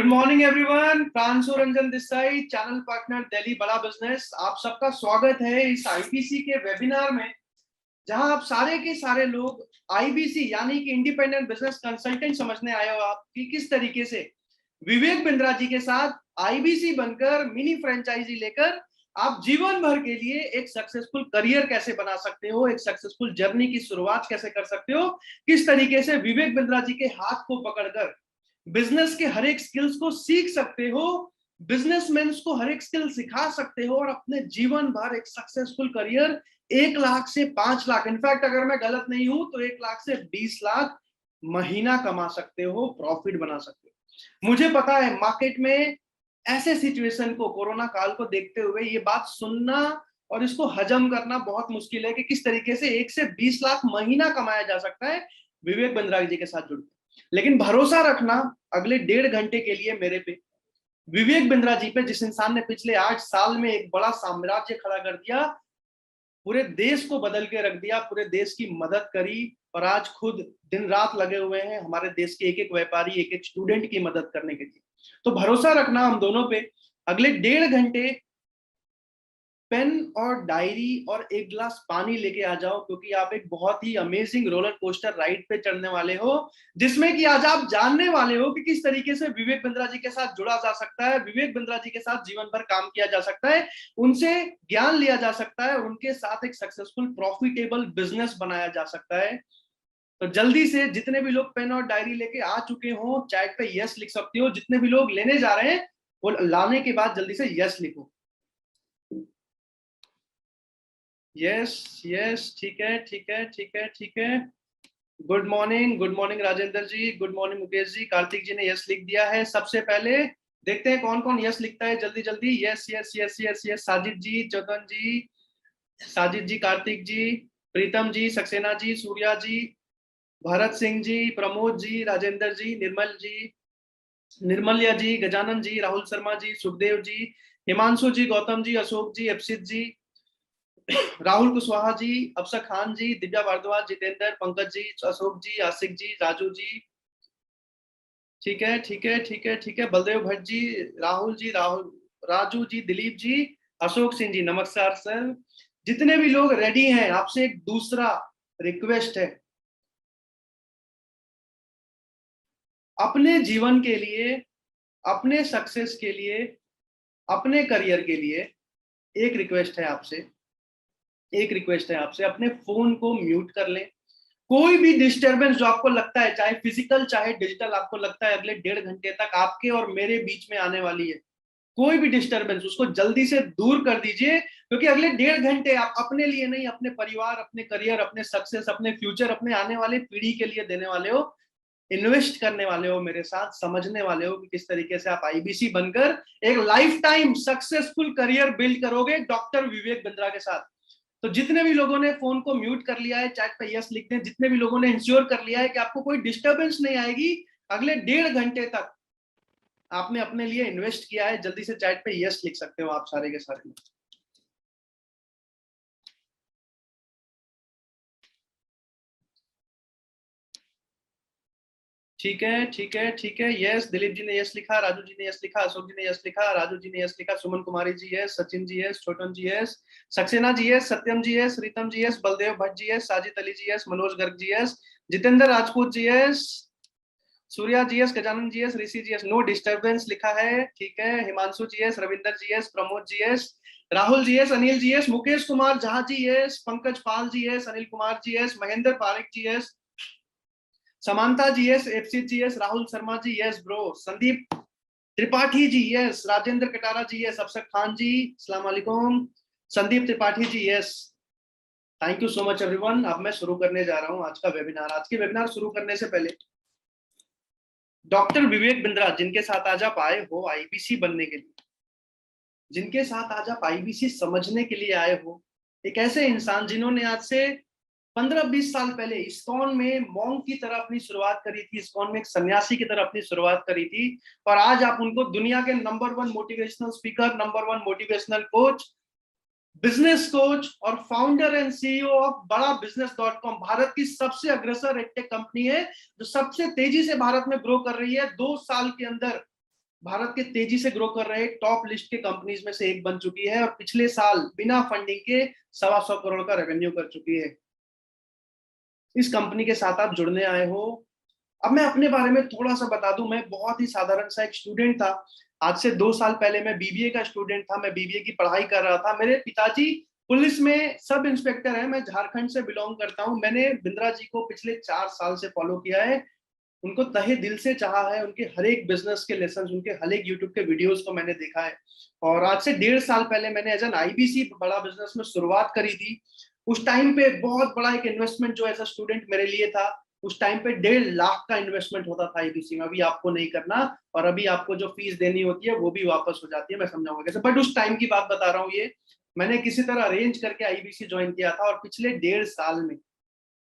Good morning everyone, Pranshu Ranjan this side, channel partner Delhi बड़ा business. आप सबका स्वागत है इस आईबीसी के वेबिनार में, जहां आप सारे के सारे लोग आईबीसी यानी कि इंडिपेंडेंट बिजनेस कंसल्टेंट समझने आए हो। आप कि किस तरीके से विवेक बिंद्रा जी के साथ आईबीसी बनकर मिनी फ्रेंचाइजी लेकर आप जीवन भर के लिए एक सक्सेसफुल करियर कैसे बना सकते हो, एक सक्सेसफुल जर्नी की शुरुआत कैसे कर सकते हो, किस तरीके से विवेक बिंद्रा जी के हाथ को पकड़कर बिजनेस के हर एक स्किल्स को सीख सकते हो, बिजनेसमैन को हर एक स्किल सिखा सकते हो और अपने जीवन भर एक सक्सेसफुल करियर 1 लाख से 5 लाख, इनफैक्ट अगर मैं गलत नहीं हूं तो 1 लाख से 20 लाख महीना कमा सकते हो, प्रॉफिट बना सकते हो। मुझे पता है मार्केट में ऐसे सिचुएशन को, कोरोना काल को देखते हुए ये बात सुनना और इसको हजम करना बहुत मुश्किल है कि किस तरीके से 1 से 20 लाख महीना कमाया जा सकता है विवेक बिंद्रा जी के साथ जुड़ के। लेकिन भरोसा रखना अगले 1.5 घंटे के लिए मेरे पे, विवेक बिंद्रा जी पे, जिस इंसान ने पिछले 8 साल में एक बड़ा साम्राज्य खड़ा कर दिया, पूरे देश को बदल के रख दिया, पूरे देश की मदद करी और आज खुद दिन रात लगे हुए हैं हमारे देश के एक एक व्यापारी, एक एक स्टूडेंट की मदद करने के लिए। तो भरोसा रखना हम दोनों पे। अगले 1.5 घंटे पेन और डायरी और एक गिलास पानी लेके आ जाओ, क्योंकि आप एक बहुत ही अमेजिंग रोलर कोस्टर राइड पे चढ़ने वाले हो, जिसमें कि आज आप जानने वाले हो कि किस तरीके से विवेक बिंद्रा जी के साथ जुड़ा जा सकता है, विवेक बिंद्रा जी के साथ जीवन भर काम किया जा सकता है, उनसे ज्ञान लिया जा सकता है और उनके साथ एक सक्सेसफुल प्रॉफिटेबल बिजनेस बनाया जा सकता है। तो जल्दी से जितने भी लोग पेन और डायरी लेके आ चुके हो, चैट पे यस लिख सकते हो। जितने भी लोग लेने जा रहे हैं वो लाने के बाद जल्दी से यस लिखो। यस यस, ठीक है ठीक है ठीक है ठीक है। गुड मॉर्निंग राजेंद्र जी, गुड मॉर्निंग मुकेश जी, कार्तिक जी ने यस लिख दिया है। सबसे पहले देखते हैं कौन कौन यस लिखता है, जल्दी जल्दी। Yes yes yes yes yes, Sajid ji, Chauhan ji, Sajid ji, Kartik ji, Pritam ji, Saxena ji, Surya ji, Bharat Singh ji, Pramod ji, Rajendra ji, Nirmal ji, Nirmalya ji, Gajanan ji, Rahul Sharma ji, Sukhdev ji, Himanshu ji, Gautam ji, Ashok ji, Akshit ji, Rahul Kushwaha ji, Afsar Khan जी, दिव्या भारद्वाज, जितेंद्र, पंकज जी, अशोक जी, आसिक जी, राजू जी, ठीक है ठीक है ठीक है ठीक है, बलदेव भट्ट जी, राहुल जी, राहुल, राजू जी, दिलीप जी, अशोक सिंह जी, नमस्कार सर। जितने भी लोग रेडी हैं, आपसे एक दूसरा रिक्वेस्ट है, अपने जीवन के लिए, अपने सक्सेस के लिए, अपने करियर के लिए एक रिक्वेस्ट है आपसे, एक रिक्वेस्ट है आपसे, अपने फोन को म्यूट कर लें। कोई भी डिस्टरबेंस जो आपको लगता है, चाहे फिजिकल चाहे डिजिटल, आपको लगता है अगले 1.5 घंटे तक आपके और मेरे बीच में आने वाली है, कोई भी डिस्टरबेंस उसको जल्दी से दूर कर दीजिए। क्योंकि अगले 1.5 घंटे आप अपने लिए नहीं, अपने परिवार, अपने करियर, अपने सक्सेस, अपने फ्यूचर, अपने आने वाले पीढ़ी के लिए देने वाले हो, इन्वेस्ट करने वाले हो मेरे साथ, समझने वाले हो कि किस तरीके से आप आईबीसी बनकर एक life time successful career build करोगे डॉक्टर विवेक बिंद्रा के साथ। तो जितने भी लोगों ने फोन को म्यूट कर लिया है, चैट पे यस लिख दें। जितने भी लोगों ने इंश्योर कर लिया है कि आपको कोई डिस्टरबेंस नहीं आएगी अगले 1.5 घंटे तक, आपने अपने लिए इन्वेस्ट किया है, जल्दी से चैट पे यस लिख सकते हो आप सारे के सारे। ठीक है ठीक है ठीक है, यस, दिलीप जी ने यस लिखा, राजू जी ने यस लिखा, अशोक जी ने यस लिखा, राजू जी ने यस लिखा, Suman Kumari ji yes, Sachin ji yes, Chhotan ji yes, Saxena ji yes, Satyam ji yes, Reetam ji yes, Baldev Bhatt ji yes, Sajid Ali ji yes, Manoj Garg ji yes, Jitendra Rajput ji yes, Surya ji yes, Gajanan ji yes, Rishi ji yes, no disturbance लिखा है, ठीक है। Himanshu ji yes, Ravinder ji yes, Pramod ji yes, Rahul ji yes, Anil ji yes, Mukesh Kumar Jha ji yes, Pankaj Pal ji yes, Anil Kumar ji yes, Mahendra Pareek ji yes, Samanta ji yes, FC ji yes, Rahul Sharma ji yes bro, Sandeep Tripathi ji yes, Rajendra Katara ji yes, Afsar Khan ji, अस्सलाम वालेकुम, Sandeep Tripathi ji yes. Thank you so much everyone. अब मैं शुरू करने जा रहा हूं आज का वेबिनार। आज के वेबिनार शुरू करने से पहले डॉक्टर विवेक बिंद्रा, जिनके साथ आज आप आए हो आईबीसी बनने के लिए, जिनके साथ आज आप आईबीसी समझने के लिए आए हो, एक ऐसे इंसान जिन्होंने आज से 15-20 साल पहले इस्कॉन में मॉन्क की तरह अपनी शुरुआत करी थी, इस्कॉन में एक सन्यासी की तरह अपनी शुरुआत करी थी, और आज आप उनको दुनिया के number 1 motivational speaker, number 1 motivational coach, business coach और फाउंडर एंड सीईओ ऑफ बड़ा बिजनेस डॉट कॉम, भारत की सबसे अग्रसर एडटेक कंपनी है जो सबसे तेजी से भारत में ग्रो कर रही है। 2 साल के अंदर भारत के तेजी से ग्रो कर रहे टॉप लिस्ट के कंपनीज में से एक बन चुकी है और पिछले साल बिना फंडिंग के 125 करोड़ का रेवेन्यू कर चुकी है। इस कंपनी के साथ आप जुड़ने आए हो। अब मैं अपने बारे में थोड़ा सा बता दूं, मैं बहुत ही साधारण सा एक स्टूडेंट था। आज से 2 साल पहले मैं बीबीए का स्टूडेंट था, मैं बीबीए की पढ़ाई कर रहा था। मेरे पिताजी पुलिस में सब इंस्पेक्टर है, मैं झारखंड से बिलोंग करता हूं। मैंने बिंद्रा जी को पिछले 4 साल से फॉलो किया है, उनको तहे दिल से चाहा है, उनके हर एक बिजनेस के लेसन, उनके हर एक यूट्यूब के वीडियोस को मैंने देखा है। और आज से 1.5 साल पहले मैंने एज एन आईबीसी बड़ा बिजनेस में शुरुआत करी थी। उस टाइम पे बहुत बड़ा एक इन्वेस्टमेंट जो एज अ स्टूडेंट मेरे लिए था, उस टाइम पे 1.5 लाख का इन्वेस्टमेंट होता था आईबीसी में। अभी आपको नहीं करना, और अभी आपको जो फीस देनी होती है वो भी वापस हो जाती है, मैं समझाऊंगा कैसे। बट उस टाइम की बात बता रहा हूँ, ये मैंने किसी तरह अरेंज करके आईबीसी ज्वाइन किया था। और पिछले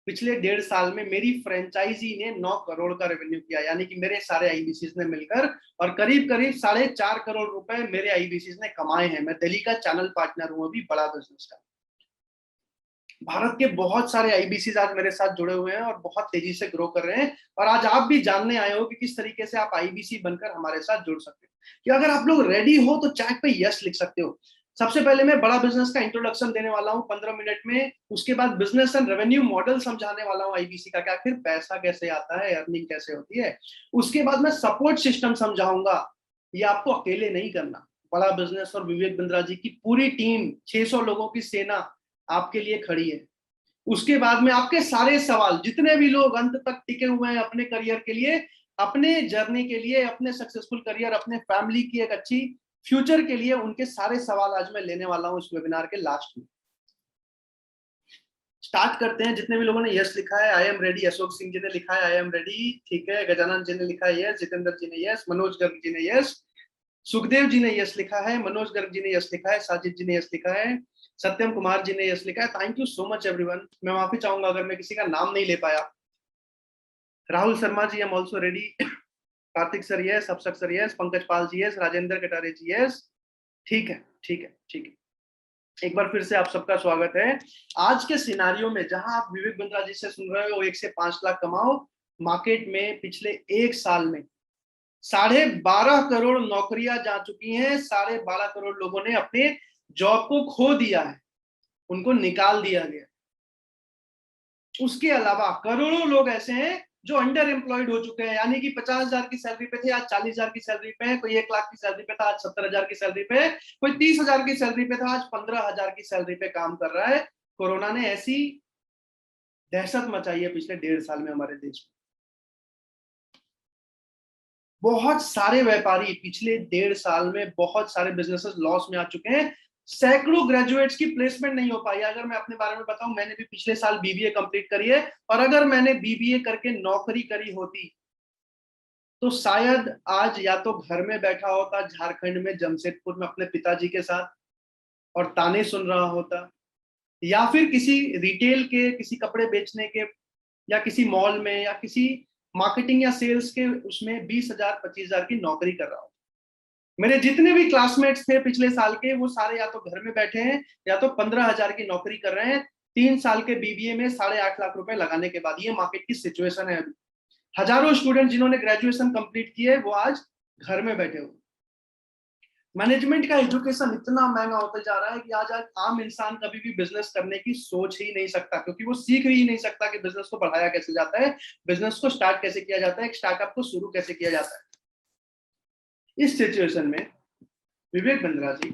1.5 साल में मेरी फ्रेंचाइजी ने 9 करोड़ का रेवेन्यू किया, यानी कि मेरे सारे आईबीसी ने मिलकर, और करीब करीब 4.5 करोड़ रुपए मेरे आईबीसी ने कमाए हैं। मैं दिल्ली का चैनल पार्टनर हूं अभी बड़ा बिजनेस का। भारत के बहुत सारे आईबीसी आज मेरे साथ जुड़े हुए हैं और बहुत तेजी से ग्रो कर रहे हैं। और आज आप भी जानने आए हो कि किस तरीके से आप आईबीसी बनकर हमारे साथ जुड़ सकते हो। कि अगर आप लोग रेडी हो तो चैट पे यस लिख सकते हो। सबसे पहले मैं बड़ा बिजनेस का इंट्रोडक्शन देने वाला हूं 15 मिनट में। उसके बाद बिजनेस एंड रेवेन्यू मॉडल समझाने वाला हूं आईबीसी का, कि आखिर पैसा कैसे आता है, अर्निंग कैसे होती है। उसके बाद मैं सपोर्ट सिस्टम समझाऊंगा, ये आपको अकेले नहीं करना। बड़ा बिजनेस और विवेक बिंद्रा जी की पूरी टीम, 600 लोगों की सेना आपके लिए खड़ी है। उसके बाद में आपके सारे सवाल, जितने भी लोग अंत तक टिके हुए हैं अपने करियर के लिए, अपने जर्नी के लिए, अपने सक्सेसफुल करियर, अपने फैमिली की एक अच्छी फ्यूचर के लिए, उनके सारे सवाल आज मैं लेने वाला हूं इस वेबिनार के लास्ट में। स्टार्ट करते हैं। जितने भी लोगों ने यस लिखा है, I am ready. Ashok Singh ji ने लिखा है आई एम रेडी, ठीक है। गजानन जी ने लिखा है यस, जितेंद्र जी ने यस, मनोज गर्ग जी ने यस, सुखदेव जी ने यस लिखा है, मनोज गर्ग जी ने यस लिखा है, साजिद जी ने यस लिखा है, सत्यम कुमार जी ने यस लिखा है। Thank you so much everyone. मैं माफी चाहूंगा अगर मैं किसी का नाम नहीं ले पाया। Rahul Sharma ji, I am also ready. Kartik sir yes, Akshak sir yes, Pankaj Pal ji yes, Rajendra Katare ji yes. ठीक है, ठीक है, ठीक है। एक बार फिर से आप सबका स्वागत है। आज के सिनारियों में जहां आप विवेक बिंद्रा जी से सुन रहे हो 1 से 5 लाख कमाओ, मार्केट में पिछले 1 साल में 12.5 करोड़ नौकरियां जा चुकी हैं। 12.5 करोड़ लोगों ने अपने जॉब को खो दिया है, उनको निकाल दिया गया। उसके अलावा करोड़ों लोग ऐसे हैं जो अंडर एम्प्लॉयड हो चुके हैं, यानी कि 50,000 की सैलरी पे थे, आज 40,000 की सैलरी पे है। कोई 1 लाख की सैलरी पे था, आज 70,000 की सैलरी पे है। कोई 30,000 की सैलरी पे था, आज 15,000 की सैलरी पे काम कर रहा है। कोरोना ने ऐसी दहशत मचाई है पिछले 1.5 साल में हमारे देश में। बहुत सारे व्यापारी पिछले 1.5 साल में, बहुत सारे बिजनेसेस लॉस में आ चुके हैं। सैकड़ों ग्रेजुएट्स की प्लेसमेंट नहीं हो पाई। अगर मैं अपने बारे में बताऊं, मैंने भी पिछले साल बीबीए कंप्लीट करी है, और अगर मैंने बीबीए करके नौकरी करी होती तो शायद आज या तो घर में बैठा होता झारखंड में जमशेदपुर में अपने पिताजी के साथ और ताने सुन रहा होता, या फिर किसी रिटेल के, किसी कपड़े बेचने के, या किसी मॉल में, या किसी मार्केटिंग या सेल्स के उसमें 20,000 25,000 की नौकरी कर रहा हूं। मेरे जितने भी क्लासमेट्स थे पिछले साल के, वो सारे या तो घर में बैठे हैं या तो 15,000 की नौकरी कर रहे हैं। 3 साल के बीबीए में 8.5 लाख रुपए लगाने के बाद। ये मार्केट की सिचुएशन है अभी। हजारों स्टूडेंट जिन्होंने ग्रेजुएशन कंप्लीट किए, वो आज घर में बैठे हुए। मैनेजमेंट का एजुकेशन इतना महंगा होता जा रहा है कि आज आम इंसान कभी भी बिजनेस करने की सोच ही नहीं सकता, क्योंकि वो सीख ही नहीं सकता कि बिजनेस को बढ़ाया कैसे जाता है, बिजनेस को स्टार्ट कैसे किया जाता है, एक स्टार्टअप को शुरू कैसे किया जाता है। इस सिचुएशन में विवेक बिंद्रा जी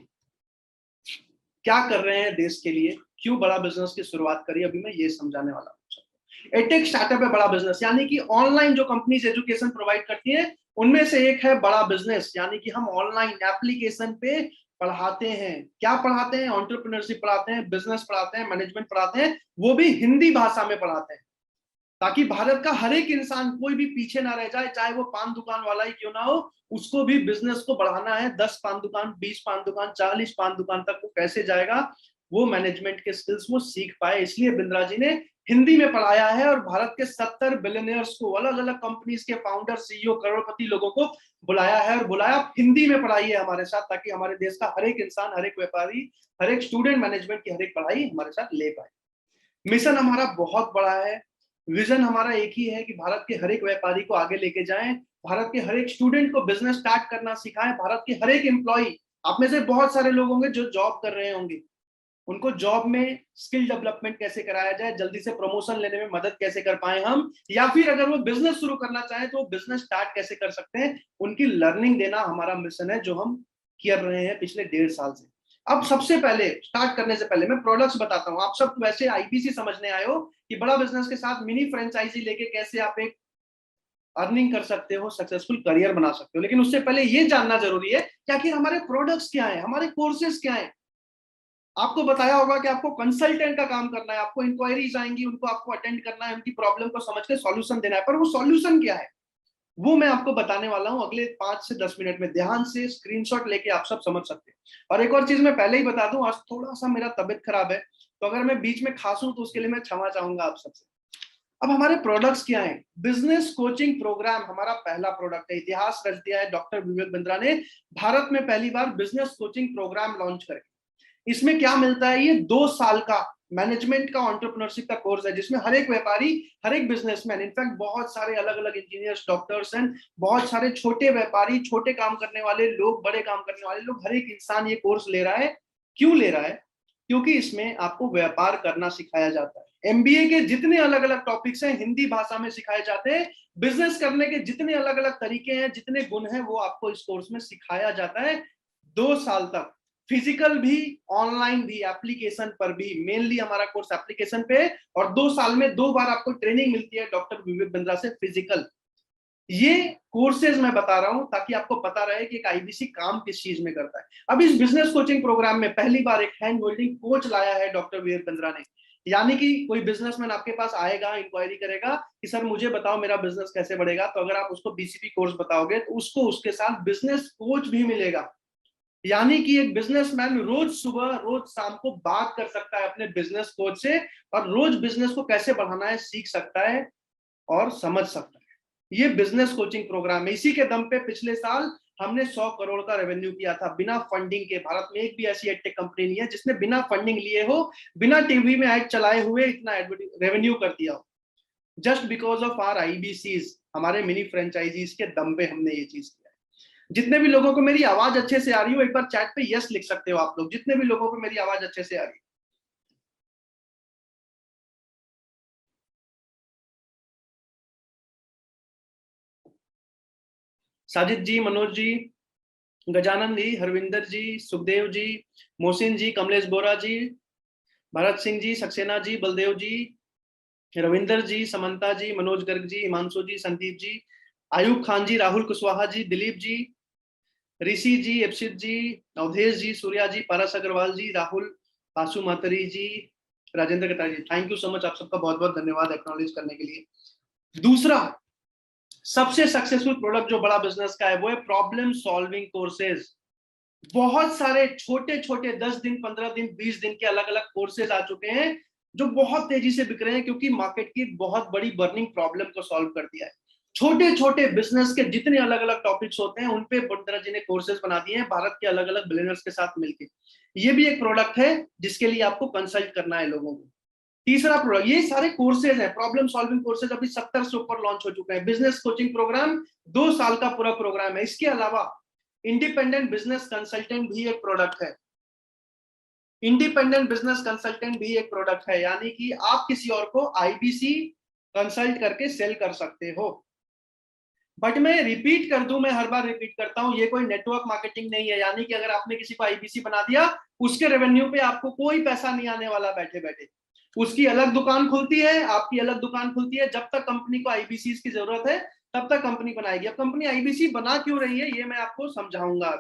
क्या कर रहे हैं देश के लिए, क्यों बड़ा बिजनेस की शुरुआत करी, अभी मैं ये समझाने वाला हूँ। एटेक स्टार्टअप है बड़ा बिजनेस, यानी कि ऑनलाइन जो कंपनीज एजुकेशन प्रोवाइड करती है उनमें से एक है बड़ा बिजनेस। यानी कि हम ऑनलाइन एप्लीकेशन पे पढ़ाते हैं। क्या पढ़ाते हैं? एंटरप्रेन्योरशिप पढ़ाते हैं, बिजनेस पढ़ाते हैं, मैनेजमेंट पढ़ाते हैं, वो भी हिंदी भाषा में पढ़ाते हैं, ताकि भारत का हर एक इंसान, कोई भी पीछे ना रह जाए। चाहे वो पान दुकान वाला ही क्यों ना हो, उसको भी बिजनेस को बढ़ाना है। 10 पान दुकान, 20 पान दुकान, 40 पान दुकान तक वो कैसे जाएगा, वो मैनेजमेंट के स्किल्स वो सीख पाए। इसलिए बिंद्रा जी ने हिंदी में पढ़ाया है, और भारत के 70 बिलियनियर्स को, अलग अलग कंपनीज के फाउंडर, सीईओ, करोड़पति लोगों को बुलाया है, और बुलाया हिंदी में पढ़ाइए हमारे साथ, ताकि हमारे देश का हर एक इंसान, हर एक व्यापारी, हर एक स्टूडेंट मैनेजमेंट की हर एक पढ़ाई हमारे साथ ले पाए। मिशन हमारा बहुत बड़ा है। विजन हमारा एक ही है कि भारत के हर एक व्यापारी को आगे लेके जाएं, भारत के हर एक स्टूडेंट को बिजनेस स्टार्ट करना सिखाएं, भारत के हर एक एम्प्लॉय, आप में से बहुत सारे लोग होंगे जो जॉब कर रहे होंगे, उनको जॉब में स्किल डेवलपमेंट कैसे कराया जाए, जल्दी से प्रमोशन लेने में मदद कैसे कर पाए हम, या फिर अगर वो बिजनेस शुरू करना चाहे तो बिजनेस स्टार्ट कैसे कर सकते हैं, उनकी लर्निंग देना हमारा मिशन है जो हम कर रहे हैं पिछले 1.5 साल से। अब सबसे पहले स्टार्ट करने से पहले मैं प्रोडक्ट्स बताता हूं। आप सब वैसे आईबीसी समझने आए हो कि बड़ा बिजनेस के साथ मिनी फ्रेंचाइजी लेके कैसे आप एक अर्निंग कर सकते हो, सक्सेसफुल करियर बना सकते हो, लेकिन उससे पहले ये जानना जरूरी है कि आखिर हमारे प्रोडक्ट्स क्या है, हमारे कोर्सेज क्या है। आपको बताया होगा कि आपको कंसल्टेंट का काम करना है, आपको इंक्वायरीज आएंगी, उनको आपको अटेंड करना है, उनकी प्रॉब्लम को समझ के सॉल्यूशन देना है, पर वो सॉल्यूशन क्या है वो मैं आपको बताने वाला हूं अगले 5 से 10 मिनट में। ध्यान से स्क्रीनशॉट लेके आप सब समझ सकते हैं। और एक और चीज मैं पहले ही बता दूं, आज थोड़ा सा मेरा तबियत खराब है, तो अगर मैं बीच में खांसूं तो उसके लिए मैं क्षमा चाहूंगा आप सबसे। अब हमारे प्रोडक्ट्स क्या हैं? बिजनेस कोचिंग प्रोग्राम हमारा पहला प्रोडक्ट है। इतिहास रच दिया है डॉक्टर विवेक बिंद्रा ने, भारत में पहली बार बिजनेस कोचिंग प्रोग्राम लॉन्च करके। इसमें क्या मिलता है? ये 2 साल का मैनेजमेंट का, एंटरप्रेन्योरशिप का कोर्स है, जिसमें हर एक व्यापारी, हर एक बिजनेसमैन, इनफैक्ट बहुत सारे अलग अलग इंजीनियर्स, डॉक्टर्स एंड बहुत सारे छोटे व्यापारी, छोटे काम करने वाले लोग, बड़े काम करने वाले लोग, हर एक इंसान ये कोर्स ले रहा है। क्यों ले रहा है? क्योंकि इसमें आपको व्यापार करना सिखाया जाता है। एमबीए के जितने अलग अलग टॉपिक्स हैं हिंदी भाषा में सिखाए जाते हैं। बिजनेस करने के जितने अलग अलग तरीके हैं, जितने गुण हैं, वो आपको इस कोर्स में सिखाया जाता है 2 साल तक। फिजिकल भी, ऑनलाइन भी, एप्लीकेशन पर भी। मेनली हमारा कोर्स एप्लीकेशन पे है और 2 साल में 2 बार आपको ट्रेनिंग मिलती है डॉक्टर विवेक बिंद्रा से, फिजिकल। ये कोर्सेज मैं बता रहा हूं ताकि आपको पता रहे कि एक आईबीसी काम किस चीज में करता है। अब इस बिजनेस कोचिंग प्रोग्राम में पहली बार एक हैंड होल्डिंग कोच लाया है डॉक्टर विवेक बिंद्रा ने। यानी कि कोई बिजनेसमैन आपके पास आएगा, इंक्वायरी करेगा कि सर मुझे बताओ मेरा बिजनेस कैसे बढ़ेगा, तो अगर आप उसको बीसीपी कोर्स बताओगे तो उसको उसके साथ बिजनेस कोच भी मिलेगा। यानी कि एक बिजनेसमैन रोज सुबह रोज शाम को बात कर सकता है अपने बिजनेस कोच से, और रोज बिजनेस को कैसे बढ़ाना है सीख सकता है और समझ सकता है। ये बिजनेस कोचिंग प्रोग्राम है। इसी के दम पे पिछले साल हमने 100 करोड़ का रेवेन्यू किया था बिना फंडिंग के। भारत में एक भी ऐसी एडटेक कंपनी नहीं है जिसने बिना फंडिंग लिए हो, बिना टीवी में ऐड चलाए हुए इतना रेवेन्यू कर दिया हो। जस्ट बिकॉज ऑफ आर आईबीसीज, हमारे मिनी फ्रेंचाइजीज के दम पे हमने ये चीज किया है। जितने भी लोगों को मेरी आवाज अच्छे से आ रही हो, एक बार चैट पे यस लिख सकते हो आप लोग, जितने भी लोगों को मेरी आवाज अच्छे से आ रही है। साजिद जी, मनोज जी, गजानन जी, हरविंदर जी, सुखदेव जी, मोहसिन जी, कमलेश बोरा जी, भरत सिंह जी, सक्सेना जी, बलदेव जी, रविंदर जी, समंता जी, मनोज गर्ग जी, हिमांशु जी, संदीप जी, आयुब खान जी, राहुल कुशवाहा जी, दिलीप जी, ऋषि जी, एप्सित जी, अवधेश जी, सूर्या जी, पारस अग्रवाल जी, राहुल, पासु मातरी जी, राजेंद्र कटारी जी, थैंक यू सो मच। आप सबका बहुत बहुत धन्यवाद एक्नॉलेज करने के लिए। दूसरा सबसे सक्सेसफुल प्रोडक्ट जो बड़ा बिजनेस का है वो है प्रॉब्लम सॉल्विंग कोर्सेज। बहुत सारे छोटे छोटे 10 दिन, 15 दिन, 20 दिन के अलग अलग कोर्सेज आ चुके हैं जो बहुत तेजी से बिक रहे हैं, क्योंकि मार्केट की एक बहुत बड़ी बर्निंग प्रॉब्लम को सॉल्व कर दिया है। छोटे छोटे बिजनेस के जितने अलग अलग टॉपिक्स होते हैं उन पे बिंद्रा जी ने कोर्सेज बना दिए हैं भारत के अलग अलग बिलियनर्स के साथ मिलकर। ये भी एक प्रोडक्ट है जिसके लिए आपको कंसल्ट करना है लोगों को। तीसरा प्रोडक्ट, ये सारे कोर्सेज है प्रॉब्लम सॉल्विंग कोर्सेज, अभी 70 से ऊपर लॉन्च हो चुके हैं। बिजनेस कोचिंग प्रोग्राम 2 साल का पूरा प्रोग्राम है। इसके अलावा इंडिपेंडेंट बिजनेस कंसल्टेंट भी एक प्रोडक्ट है। इंडिपेंडेंट बिजनेस कंसल्टेंट भी एक प्रोडक्ट है, यानी कि आप किसी और को आईबीसी कंसल्ट करके सेल कर सकते हो। बट मैं रिपीट कर दूं, मैं हर बार रिपीट करता हूं, ये कोई नेटवर्क मार्केटिंग नहीं है। यानी कि अगर आपने किसी को आईबीसी बना दिया, उसके रेवेन्यू पे आपको कोई पैसा नहीं आने वाला बैठे बैठे। उसकी अलग दुकान खुलती है, आपकी अलग दुकान खुलती है। जब तक कंपनी को आईबीसी की जरूरत है तब तक कंपनी बनाएगी। अब कंपनी आईबीसी बना क्यों रही है ये मैं आपको समझाऊंगा।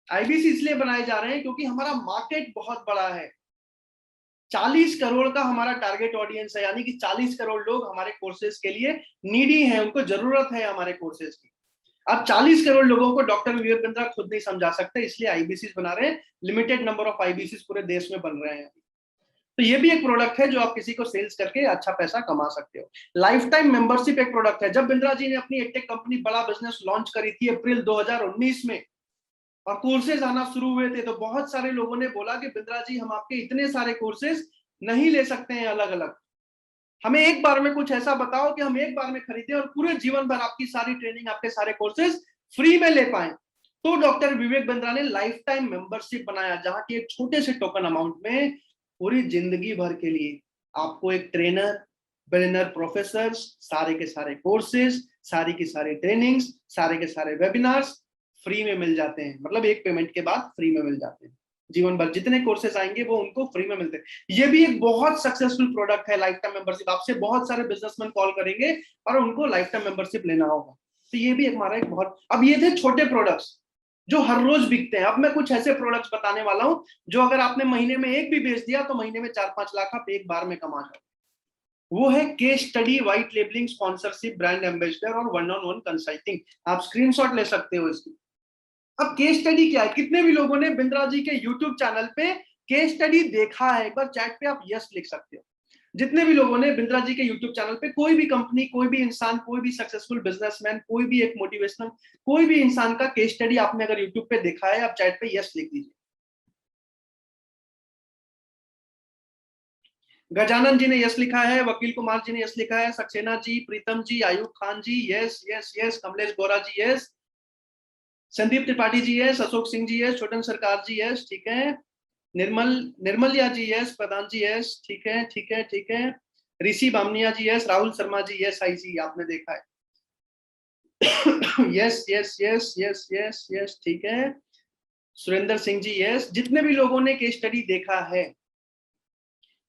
आईबीसी इसलिए बनाए जा रहे हैं क्योंकि हमारा मार्केट बहुत बड़ा है। 40 करोड़ का हमारा टारगेट ऑडियंस है, यानी कि 40 करोड़ लोग हमारे कोर्सेज के लिए नीडी हैं, उनको जरूरत है हमारे कोर्सेज की। अब 40 करोड़ लोगों को डॉक्टर विवेक बिंद्रा खुद नहीं समझा सकते, इसलिए आईबीसी बना रहे हैं। लिमिटेड नंबर ऑफ आईबीसी पूरे देश में बन रहे हैं। तो ये भी एक प्रोडक्ट है जो आप किसी को सेल्स करके अच्छा पैसा कमा सकते हो। लाइफ टाइम मेंबरशिप एक प्रोडक्ट है। जब बिंद्रा जी ने अपनी एडटेक कंपनी बड़ा बिजनेस लॉन्च करी थी अप्रैल 2019 में, और कोर्सेज आना शुरू हुए थे, तो बहुत सारे लोगों ने बोला कि बिंद्रा जी हम आपके इतने सारे कोर्सेज नहीं ले सकते हैं अलग अलग, हमें एक बार में कुछ ऐसा बताओ कि हम एक बार में खरीदें और पूरे जीवन भर आपकी सारी ट्रेनिंग, आपके सारे कोर्सेज फ्री में ले पाए। तो डॉक्टर विवेक बिंद्रा ने लाइफ टाइम मेंबरशिप बनाया, जहां की एक छोटे से टोकन अमाउंट में पूरी जिंदगी भर के लिए आपको एक ट्रेनर, बिलियनर प्रोफेसर, सारे के सारे कोर्सेज, सारी की सारी ट्रेनिंग्स, सारे के सारे वेबिनार्स फ्री में मिल जाते हैं। मतलब एक पेमेंट के बाद फ्री में मिल जाते हैं। जीवन भर जितने कोर्सेज आएंगे वो उनको फ्री में मिलते हैं। ये भी एक बहुत सक्सेसफुल प्रोडक्ट है, लाइफ टाइम मेंबरशिप। आपसे बहुत सारे बिजनेसमैन कॉल करेंगे और उनको लाइफ टाइम मेंबरशिप लेना होगा। तो ये भी हमारा एक बहुत, अब ये थे छोटे प्रोडक्ट्स जो हर रोज बिकते हैं। अब मैं कुछ ऐसे प्रोडक्ट्स बताने वाला हूं जो अगर आपने महीने में एक भी बेच दिया तो महीने में 4-5 लाख आप एक बार में कमा जाओगे। वो है case study, white labelling, sponsorship, brand ambassador और वन ऑन वन कंसल्टिंग। आप स्क्रीनशॉट ले सकते हो इसकी। अब केस स्टडी क्या है? कितने भी लोगों ने बिंद्रा जी के यूट्यूब चैनल पे केस स्टडी देखा है? एक बार चैट पे आप यस लिख सकते हो। जितने भी लोगों ने बिंद्रा जी के यूट्यूब चैनल पे कोई भी कंपनी, कोई भी इंसान, कोई भी सक्सेसफुल बिजनेसमैन, कोई भी एक मोटिवेशनल, कोई भी इंसान का केस स्टडी आपने अगर यूट्यूब पे देखा है, आप चैट पे यस लिख दीजिए। गजानन जी ने यस लिखा है, वकील कुमार जी ने यस लिखा है, सक्सेना जी, प्रीतम जी, आयुब खान जी यस यस यस, कमलेश गोरा जी यस, संदीप त्रिपाठी जी यस, अशोक सिंह जी यस, छोटन सरकार जी यस, ठीक है, निर्मल निर्मलिया जी यस, प्रधान जी यस, ठीक है ठीक है ठीक है, ऋषि बामनिया जी यस, राहुल शर्मा जी यस, आई जी आपने देखा है। Yes yes yes yes yes yes, ठीक है, सुरेंद्र सिंह जी यस। जितने भी लोगों ने केस स्टडी देखा है,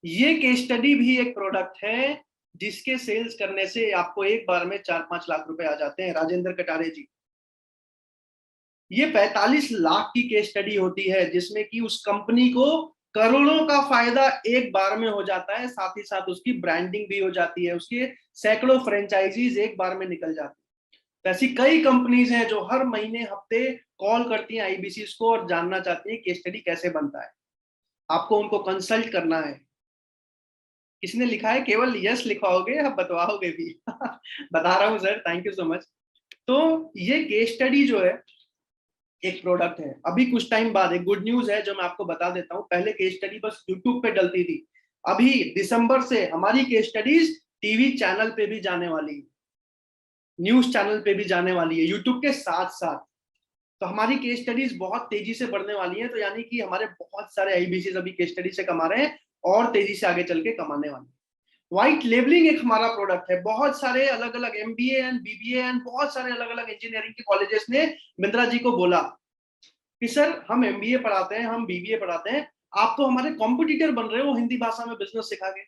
ये केस स्टडी भी एक प्रोडक्ट है जिसके सेल्स करने से आपको एक बार में 4-5 लाख रुपए आ जाते हैं। राजेंद्र कटारे जी, ये 45 लाख की केस स्टडी होती है जिसमें कि उस कंपनी को करोड़ों का फायदा एक बार में हो जाता है, साथ ही साथ उसकी ब्रांडिंग भी हो जाती है, उसके सैकड़ों फ्रेंचाइजीज एक बार में निकल जाती है। ऐसी कई कंपनीज हैं जो हर महीने हफ्ते कॉल करती हैं आईबीसी को और जानना चाहती हैं केस स्टडी कैसे बनता है। आपको उनको कंसल्ट करना है। किसने लिखा है? केवल यस लिखवाओगे, आप बतवाओगे भी। बता रहा हूं sir, thank you so much. तो ये केस स्टडी जो है एक प्रोडक्ट है। अभी कुछ टाइम बाद एक गुड न्यूज है जो मैं आपको बता देता हूं। पहले केस स्टडी बस यूट्यूब पे डलती थी, अभी दिसंबर से हमारी केस स्टडीज टीवी चैनल पे भी जाने वाली है, न्यूज चैनल पे भी जाने वाली है, यूट्यूब के साथ साथ। तो हमारी केस स्टडीज बहुत तेजी से बढ़ने वाली है। तो यानी कि हमारे बहुत सारे आईबीसी अभी केस स्टडी से कमा रहे हैं और तेजी से आगे चल के कमाने वाले हैं। व्हाइट लेबलिंग एक हमारा प्रोडक्ट है। बहुत सारे अलग अलग एमबीए एंड बीबीए एंड बहुत सारे अलग अलग इंजीनियरिंग के कॉलेजेस ने बिंद्रा जी को बोला कि सर हम एमबीए पढ़ाते हैं, हम बीबीए पढ़ाते हैं, आप तो हमारे कॉम्पिटिटर बन रहे हो हिंदी भाषा में बिजनेस सिखा के।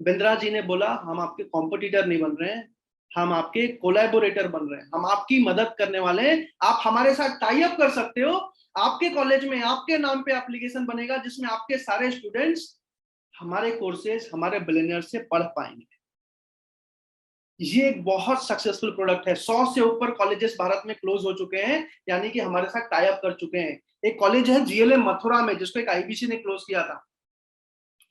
बिंद्रा जी ने बोला हम आपके कॉम्पिटिटर नहीं बन रहे हैं, हम आपके कोलैबोरेटर बन रहे हैं, हम आपकी मदद करने वाले हैं। आप हमारे साथ टाई अप कर सकते हो, आपके कॉलेज में आपके नाम पे एप्लीकेशन बनेगा जिसमें आपके सारे स्टूडेंट्स हमारे कोर्सेज, हमारे बिलियनियर से पढ़ पाएंगे। ये एक बहुत सक्सेसफुल प्रोडक्ट है। 100 से ऊपर कॉलेजेस भारत में क्लोज हो चुके हैं, यानी कि हमारे साथ टाई अप कर चुके हैं। एक कॉलेज है जीएलएम मथुरा में जिसको एक आईबीसी ने क्लोज किया था।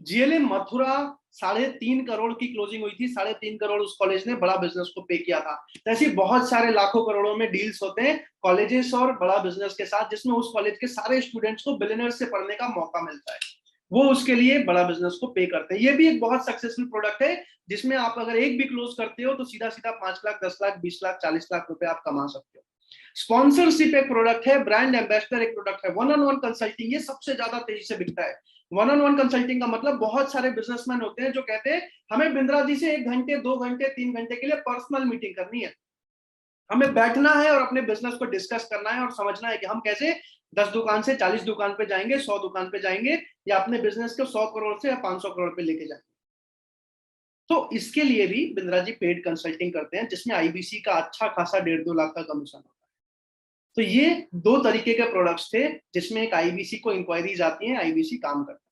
जीएलएम मथुरा 3.5 करोड़ की क्लोजिंग हुई थी, 3.5 करोड़ उस कॉलेज ने बड़ा बिजनेस को पे किया था। तो ऐसी बहुत सारे लाखों करोड़ों में डील्स होते हैं कॉलेजेस और बड़ा बिजनेस के साथ, जिसमें उस कॉलेज के सारे स्टूडेंट्स को बिलियनर से पढ़ने का मौका मिलता है। वो उसके लिए बड़ा बिजनेस को पे करते हैं। ये भी एक बहुत सक्सेसफुल प्रोडक्ट है जिसमें आप अगर एक भी क्लोज करते हो तो सीधा सीधा 5 लाख, 10 लाख, 20 लाख, 40 लाख रुपए आप कमा सकते हो। स्पॉन्सरशिप एक प्रोडक्ट है, ब्रांड एम्बेसडर एक प्रोडक्ट है, वन ऑन वन कंसल्टिंग ये सबसे ज्यादा तेजी से बिकता है। वन ऑन वन कंसल्टिंग का मतलब बहुत सारे बिजनेसमैन होते हैं जो कहते हैं हमें बिंद्रा जी से 1 घंटे, 2 घंटे, 3 घंटे के लिए पर्सनल मीटिंग करनी है, हमें बैठना है और अपने बिजनेस को डिस्कस करना है और समझना है कि हम कैसे 10 दुकान से 40 दुकान पे जाएंगे, 100 दुकान पे जाएंगे, या अपने बिजनेस को 100 करोड़ से या 500 करोड़ पे लेके जाएंगे। तो इसके लिए भी बिंद्रा जी पेड कंसल्टिंग करते हैं जिसमें आईबीसी का अच्छा खासा 1.5-2 लाख का कमीशन होता है। तो ये 2 तरीके के प्रोडक्ट्स थे जिसमें एक आईबीसी को इंक्वायरीज आती हैं, आईबीसी काम करता है।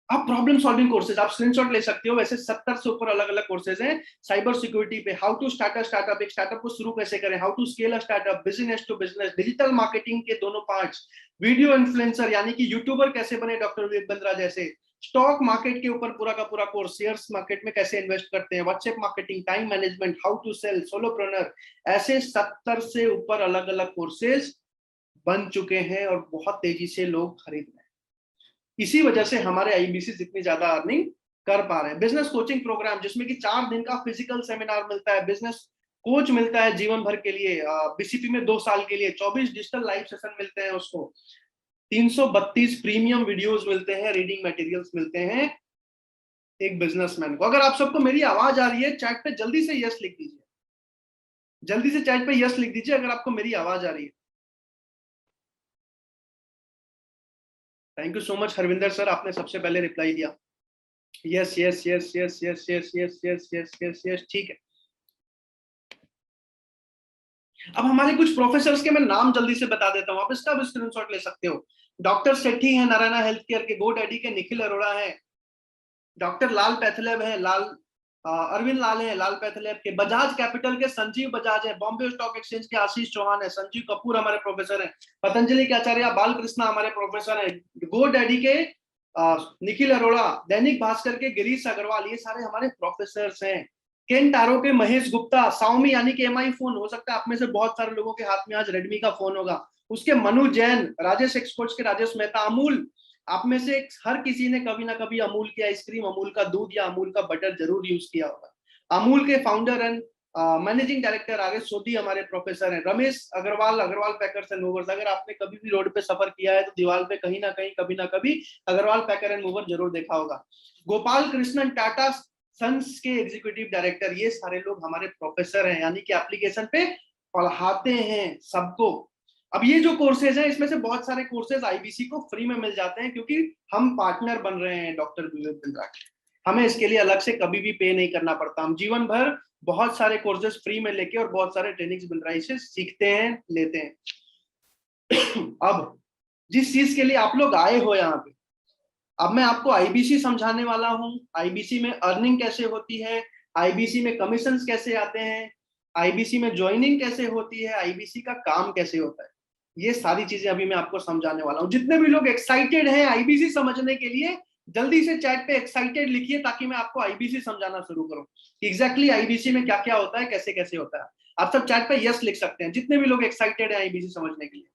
आप प्रॉब्लम सॉल्विंग कोर्सेज आप स्क्रीनशॉट ले सकते हो। वैसे 70 से ऊपर अलग अलग कोर्सेज हैं। साइबर सिक्योरिटी पे, how to start a startup, एक स्टार्टअप को शुरू कैसे करें, how to scale a startup, business to business, digital marketing के दोनों पार्ट्स, वीडियो इन्फ्लुएंसर यानी कि यूट्यूबर कैसे बने डॉक्टर विवेक बिंद्रा जैसे, स्टॉक मार्केट के ऊपर पूरा का पूरा कोर्स, शेयर्स मार्केट में कैसे इन्वेस्ट करते हैं, WhatsApp marketing, time management, how to sell, solopreneur, ऐसे 70 से ऊपर अलग अलग कोर्सेज बन चुके हैं और बहुत तेजी से लोग खरीद रहे हैं। इसी वजह से हमारे आईबीसी इतनी ज्यादा अर्निंग कर पा रहे हैं। बिजनेस कोचिंग प्रोग्राम जिसमें कि 4 दिन का फिजिकल सेमिनार मिलता है, बिजनेस कोच मिलता है जीवन भर के लिए, बीसीपी में 2 साल के लिए 24 डिजिटल लाइव सेशन मिलते हैं उसको, 332 प्रीमियम वीडियोस मिलते हैं, रीडिंग मटेरियल्स मिलते हैं एक बिजनेसमैन को। अगर आप सबको मेरी आवाज आ रही है, चैट पे जल्दी से यस लिख दीजिए, जल्दी से चैट पे यस लिख दीजिए अगर आपको मेरी आवाज आ रही है। Thank you so much Harvinder sir, आपने सबसे पहले रिप्लाई दिया। Yes yes yes yes yes yes yes yes yes yes yes, ठीक है। अब हमारे कुछ प्रोफेसर्स के मैं नाम जल्दी से बता देता हूं, आप इसका भी स्क्रीनशॉट ले सकते हो। डॉक्टर सेठी है नारायणा हेल्थ केयर के, गोडैडी के निखिल अरोड़ा है, डॉक्टर लाल पैथलैब है, अरविंद लाल है लाल पैथलैब के, बजाज कैपिटल के संजीव बजाज है, बॉम्बे स्टॉक एक्सचेंज के आशीष चौहान है, संजीव कपूर हमारे प्रोफेसर हैं, पतंजलि के आचार्य बालकृष्णा हमारे प्रोफेसर हैं, गोडैडी के निखिल अरोड़ा, दैनिक भास्कर के गिरीश अग्रवाल, ये सारे हमारे प्रोफेसर हैं। केन टारो के महेश गुप्ता, साउमी यानी कि एमआई फोन, हो सकता है आप में से बहुत सारे लोगों के हाथ में आज रेडमी का फोन होगा, उसके मनु जैन, राजेश एक्सपोर्ट्स के राजेश मेहता, अमूल, आप में से हर किसी ने कभी ना कभी अमूल की आइसक्रीम, अमूल का दूध या अमूल का बटर जरूर यूज किया होगा। अमूल के founder and managing director R S Sodhi हमारे प्रोफेसर हैं। Ramesh Agarwal, Agarwal packers and movers, अगर आपने कभी भी रोड पे सफर किया है तो दीवार पे कहीं ना कहीं कभी ना कभी अग्रवाल पैकर एंड मूवर जरूर देखा होगा। गोपाल कृष्णन, टाटा सन्स के एग्जीक्यूटिव डायरेक्टर, ये सारे लोग हमारे प्रोफेसर हैं, यानी कि एप्लीकेशन पे पढ़ाते हैं सबको। अब ये जो कोर्सेज हैं, इसमें से बहुत सारे कोर्सेज आईबीसी को फ्री में मिल जाते हैं, क्योंकि हम पार्टनर बन रहे हैं डॉक्टर विवेक बिंद्रा के, हमें इसके लिए अलग से कभी भी पे नहीं करना पड़ता। हम जीवन भर बहुत सारे कोर्सेज फ्री में लेके और बहुत सारे ट्रेनिंग्स बिंद्रा से सीखते हैं, लेते हैं। अब जिस चीज के लिए आप लोग आए हो यहाँ पे, अब मैं आपको आईबीसी समझाने वाला हूँ, आईबीसी में अर्निंग कैसे होती है, आईबीसी में कमीशंस कैसे आते हैं, आईबीसी में ज्वाइनिंग कैसे होती है, आईबीसी का काम कैसे होता है, ये सारी चीजें अभी मैं आपको समझाने वाला हूँ। जितने भी लोग एक्साइटेड हैं आईबीसी समझने के लिए, जल्दी से चैट पे एक्साइटेड लिखिए, ताकि मैं आपको आईबीसी समझाना शुरू करूँ। एग्जैक्टली आईबीसी में क्या क्या होता है, कैसे कैसे होता है। आप सब चैट पे यस लिख सकते हैं जितने भी लोग एक्साइटेड है आईबीसी समझने के लिए।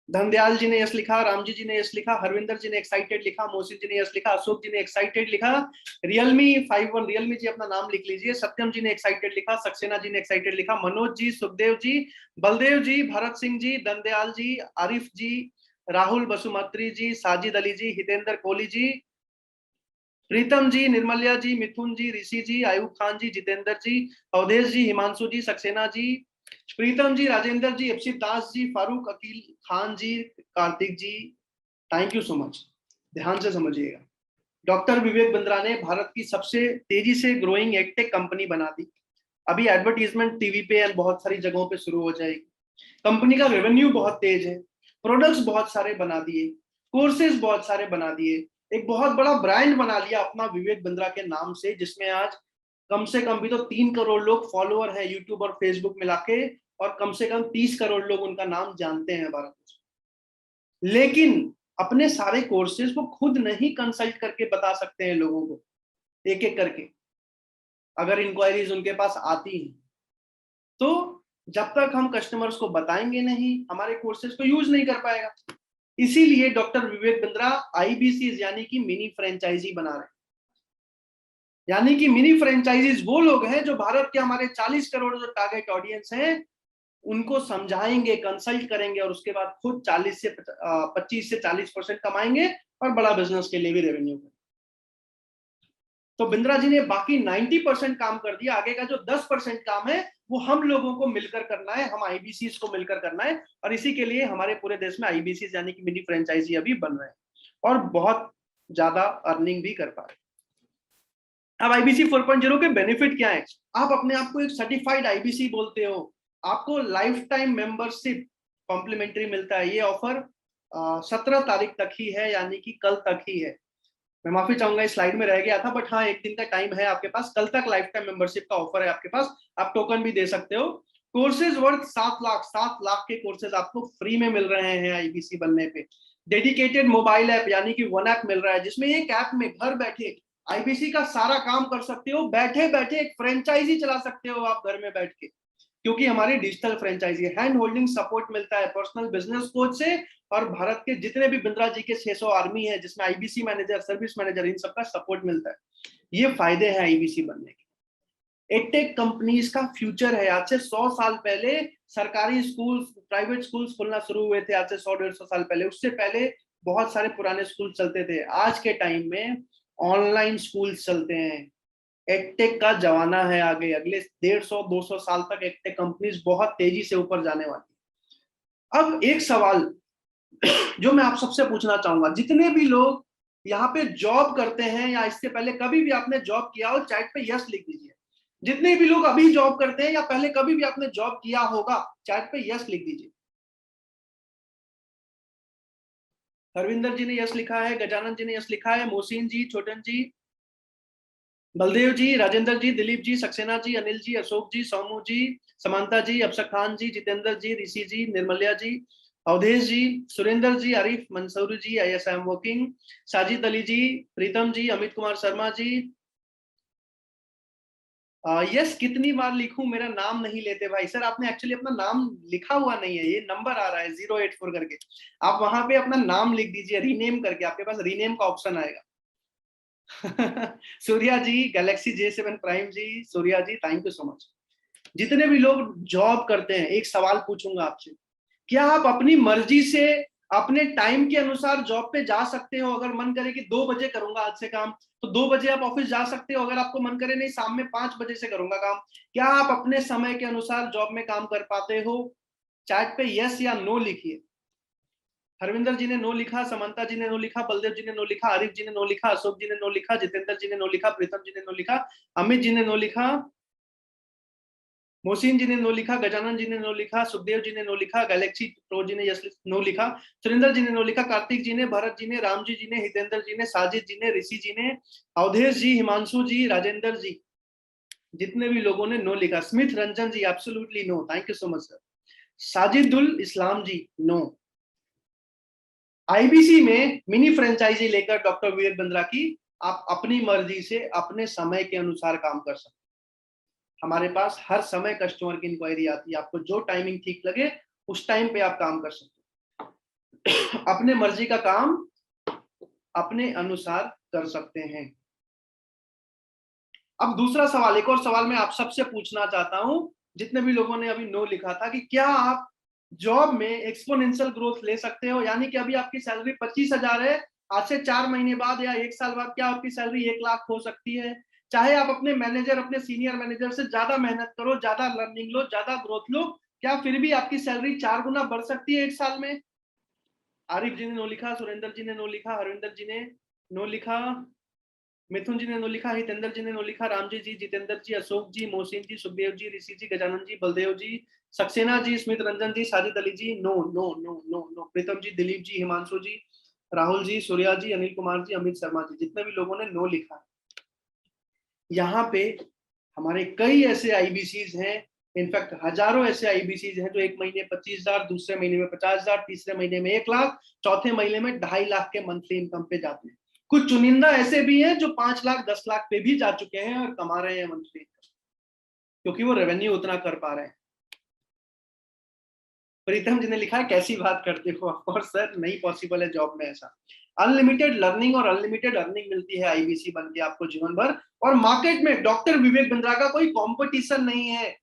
धनदयाल जी ने यस लिखा, रामजी जी ने यस लिखा, हरविंदर जी ने एक्साइटेड लिखा, मोहसिन जी ने यस लिखा, अशोक जी ने एक्साइटेड लिखा, रियलमी 51 रियलमी जी अपना नाम लिख लीजिए, सत्यम जी ने एक्साइटेड लिखा, सक्सेना जी ने एक्साइटेड लिखा, मनोज जी, सुखदेव जी, बलदेव जी, भरत सिंह जी, धनदयाल जी, आरिफ जी, राहुल बसुमत्री जी, साजिद अली जी, हितेंद्र कोहली जी, प्रीतम जी, निर्मलिया जी, मिथुन जी, ऋषि जी, आयुब खान जी, जितेंद्र जी, अवधेश जी, हिमांशु जी, सक्सेना जी, प्रीतम जी, राजेंद्र जी, अक्षित दास जी, फारूक अकील खान जी, कार्तिक जी, थैंक यू सो मच। ध्यान से समझिएगा, डॉक्टर विवेक बिंद्रा ने भारत की सबसे तेजी से ग्रोइंग एडटेक कंपनी बना दी। अभी एडवर्टीजमेंट टीवी पे और बहुत सारी जगहों पे शुरू हो जाएगी। कंपनी का रेवेन्यू बहुत तेज है, प्रोडक्ट्स बहुत सारे बना दिए, कोर्सेज बहुत सारे बना दिए, एक बहुत बड़ा ब्रांड बना लिया अपना विवेक बिंद्रा के नाम से, जिसमें आज कम से कम भी तो 3 करोड़ लोग फॉलोअर है यूट्यूब और फेसबुक मिला के, और कम से कम 30 करोड़ लोग उनका नाम जानते हैं भारत में। लेकिन अपने सारे कोर्सेज वो खुद नहीं कंसल्ट करके बता सकते हैं लोगों को, एक एक करके, अगर इंक्वायरीज उनके पास आती हैं तो जब तक हम कस्टमर्स को बताएंगे नहीं, हमारे कोर्सेज को यूज नहीं कर पाएगा। इसीलिए डॉक्टर विवेक बिंद्रा आईबीसी यानी कि मिनी फ्रेंचाइजी बना रहे हैं। यानी कि मिनी फ्रेंचाइजीज वो लोग हैं जो भारत के हमारे 40 करोड़ जो टारगेट ऑडियंस हैं उनको समझाएंगे, कंसल्ट करेंगे, और उसके बाद खुद 25 से 40% कमाएंगे और बड़ा बिजनेस के लिए भी रेवेन्यू करेंगे। तो बिंद्रा जी ने बाकी 90% काम कर दिया, आगे का जो 10% काम है वो हम लोगों को मिलकर करना है, हम आईबीसीज को मिलकर करना है, और इसी के लिए हमारे पूरे देश में आईबीसीज यानी कि मिनी फ्रेंचाइजी अभी बन रहे हैं और बहुत ज्यादा अर्निंग भी कर पा रहे हैं। अब आईबीसी 4.0 के बेनिफिट क्या है? आप अपने आप को एक सर्टिफाइड आईबीसी बोलते हो, आपको लाइफ टाइम मेंबरशिप कॉम्प्लीमेंट्री मिलता है। ये ऑफर 17 तारीख तक ही है, यानी कि कल तक ही है। मैं माफी चाहूंगा इस स्लाइड में रह गया था, बट हाँ, एक दिन का टाइम है आपके पास, कल तक लाइफ टाइम मेंबरशिप का ऑफर है आपके पास, आप टोकन भी दे सकते हो। कोर्सेज वर्थ 7 लाख के कोर्सेज आपको फ्री में मिल रहे हैं आईबीसी बनने पे। डेडिकेटेड मोबाइल ऐप यानी कि वन ऐप मिल रहा है, जिसमें एक ऐप में घर बैठे आईबीसी का सारा काम कर सकते हो, बैठे बैठे एक फ्रेंचाइजी चला सकते हो आप घर में बैठ के। क्योंकि हमारी digital franchise hand holding support मिलता है पर्सनल बिजनेस कोच से, और भारत के जितने भी बिंद्रा जी के 600 आर्मी है जिसमें आईबीसी मैनेजर, सर्विस मैनेजर, इन सबका सपोर्ट मिलता है। ये फायदे हैं आईबीसी बनने के। एडटेक कंपनीज का फ्यूचर है। आज से 100 साल पहले सरकारी स्कूल, प्राइवेट स्कूल्स खुलना शुरू हुए थे, आज से 100-150 साल पहले। उससे पहले बहुत सारे पुराने स्कूल चलते थे। आज के टाइम में ऑनलाइन स्कूल चलते हैं। एडटेक का जमाना है आगे, अगले 150-200 साल तक एडटेक कंपनीज बहुत तेजी से ऊपर जाने वाली। अब एक सवाल जो मैं आप सबसे पूछना चाहूंगा, जितने भी लोग यहाँ पे जॉब करते हैं या इससे पहले कभी भी आपने जॉब किया हो, चैट पे यस लिख दीजिए। जितने भी लोग अभी जॉब करते हैं या पहले कभी भी आपने जॉब किया होगा, चैट पे यस लिख दीजिए। हरविंदर जी ने यस लिखा है, गजानन जी ने यस लिखा है, मोहसिन जी, छोटन जी, बलदेव जी, राजेंद्र जी, दिलीप जी, सक्सेना जी, अनिल जी, अशोक जी, सोमू जी, Samanta ji, Afsar Khan ji, Jitendra ji, Rishi ji, Nirmalya ji, Awadhesh ji, Surendra ji, Arif Mansuri ji, I am working, Sajid Ali ji, Pritam ji, Amit Kumar Sharma ji. Yes कितनी बार लिखूं, मेरा नाम नहीं लेते भाई। सर आपने एक्चुअली अपना नाम लिखा हुआ नहीं है, ये नंबर आ रहा है 084 करके, आप वहां पे अपना नाम लिख दीजिए रीनेम करके, आपके पास रीनेम का ऑप्शन आएगा। Surya ji, Galaxy J7 Prime ji, Surya ji thank you so much. जितने भी लोग जॉब करते हैं, एक सवाल पूछूंगा आपसे, क्या आप अपनी मर्जी से अपने टाइम के अनुसार जॉब पे जा सकते हो? अगर मन करे कि 2 बजे करूंगा आज से काम, तो 2 बजे आप ऑफिस जा सकते हो। अगर आपको मन करे नहीं शाम में 5 बजे से करूंगा काम, क्या आप अपने समय के अनुसार जॉब में काम कर पाते हो? चैट पे यस या नो लिखिए। हरविंदर जी ने नो लिखा, समंता जी ने नो लिखा, बलदेव जी ने नो लिखा, आरिफ जी ने नो लिखा, अशोक जी ने नो लिखा, जितेंद्र जी ने नो लिखा, प्रीतम जी ने नो लिखा, अमित जी ने नो लिखा, मोहसिन जी ने नो लिखा, गजानन जी ने नो लिखा, सुखदेव जी ने नो लिखा, गैलेक्सी प्रो जी ने यस नो लिखा, सुरेंद्र जी ने नो लिखा, कार्तिक जी ने, भरत जी ने, राम जी ने, हितेंद्र जी ने, साजिद जी ने, ऋषि जी ने, अवधेश जी, हिमांशु जी, राजेंद्र जी, जितने भी लोगों ने नो लिखा, Smit Ranjan ji absolutely no, thank you so much sir. Sajidul Islam ji no. IBC में मिनी फ्रेंचाइजी लेकर डॉक्टर विवेक बिंद्रा की, आप अपनी मर्जी से अपने समय के अनुसार काम कर सकते। हमारे पास हर समय कस्टमर की इंक्वायरी आती है, आपको जो टाइमिंग ठीक लगे उस टाइम पे आप काम कर सकते हैं। अपने मर्जी का काम अपने अनुसार कर सकते हैं। अब दूसरा सवाल, एक और सवाल मैं आप सबसे पूछना चाहता हूं, जितने भी लोगों ने अभी नो लिखा था, कि क्या आप जॉब में एक्सपोनेंशियल ग्रोथ ले सकते हो? यानी कि अभी आपकी सैलरी 25,000 है, आज से 4 महीने बाद या 1 साल बाद क्या आपकी सैलरी 1 लाख हो सकती है? चाहे आप अपने मैनेजर, अपने सीनियर मैनेजर से ज्यादा मेहनत करो, ज्यादा लर्निंग लो, ज्यादा ग्रोथ लो, क्या फिर भी आपकी सैलरी 4 गुना बढ़ सकती है 1 साल में? आरिफ जी ने नो लिखा, सुरेंद्र जी ने नो लिखा, हरविंदर जी ने नो लिखा, मिथुन जी ने नो लिखा, हितेंद्र जी ने नो लिखा, Ramji ji, Jitendra ji, Ashok ji, Mohsin ji, Sukhdev ji, Rishi ji, Gajanan ji, Baldev ji, Saxena ji, Smit Ranjan ji, Sajid Ali ji no no no no no, Pritam ji, Dilip ji, Himanshu ji, Rahul ji, Surya ji, Anil Kumar ji, Amit Sharma ji, जितने भी लोगों ने नो लिखा। यहाँ पे हमारे कई ऐसे आईबीसीज हैं, इनफैक्ट हजारों ऐसे आईबीसीज हैं जो एक महीने 25,000, दूसरे महीने में 50,000, तीसरे महीने में 1 लाख, चौथे महीने में 2.5 लाख के मंथली इनकम पे जाते हैं। कुछ चुनिंदा ऐसे भी हैं जो 5 लाख 10 लाख पे भी जा चुके हैं और कमा रहे हैं मंथली, क्योंकि वो रेवेन्यू उतना कर पा रहे हैं। प्रीतम जी ने लिखा है कैसी बात करते हो, और सर नहीं पॉसिबल है जॉब में ऐसा। अनलिमिटेड लर्निंग और अनलिमिटेड अर्निंग मिलती है आईबीसी बन के आपको जीवन भर, और मार्केट में डॉक्टर विवेक बिंद्रा का कोई कंपटीशन नहीं है।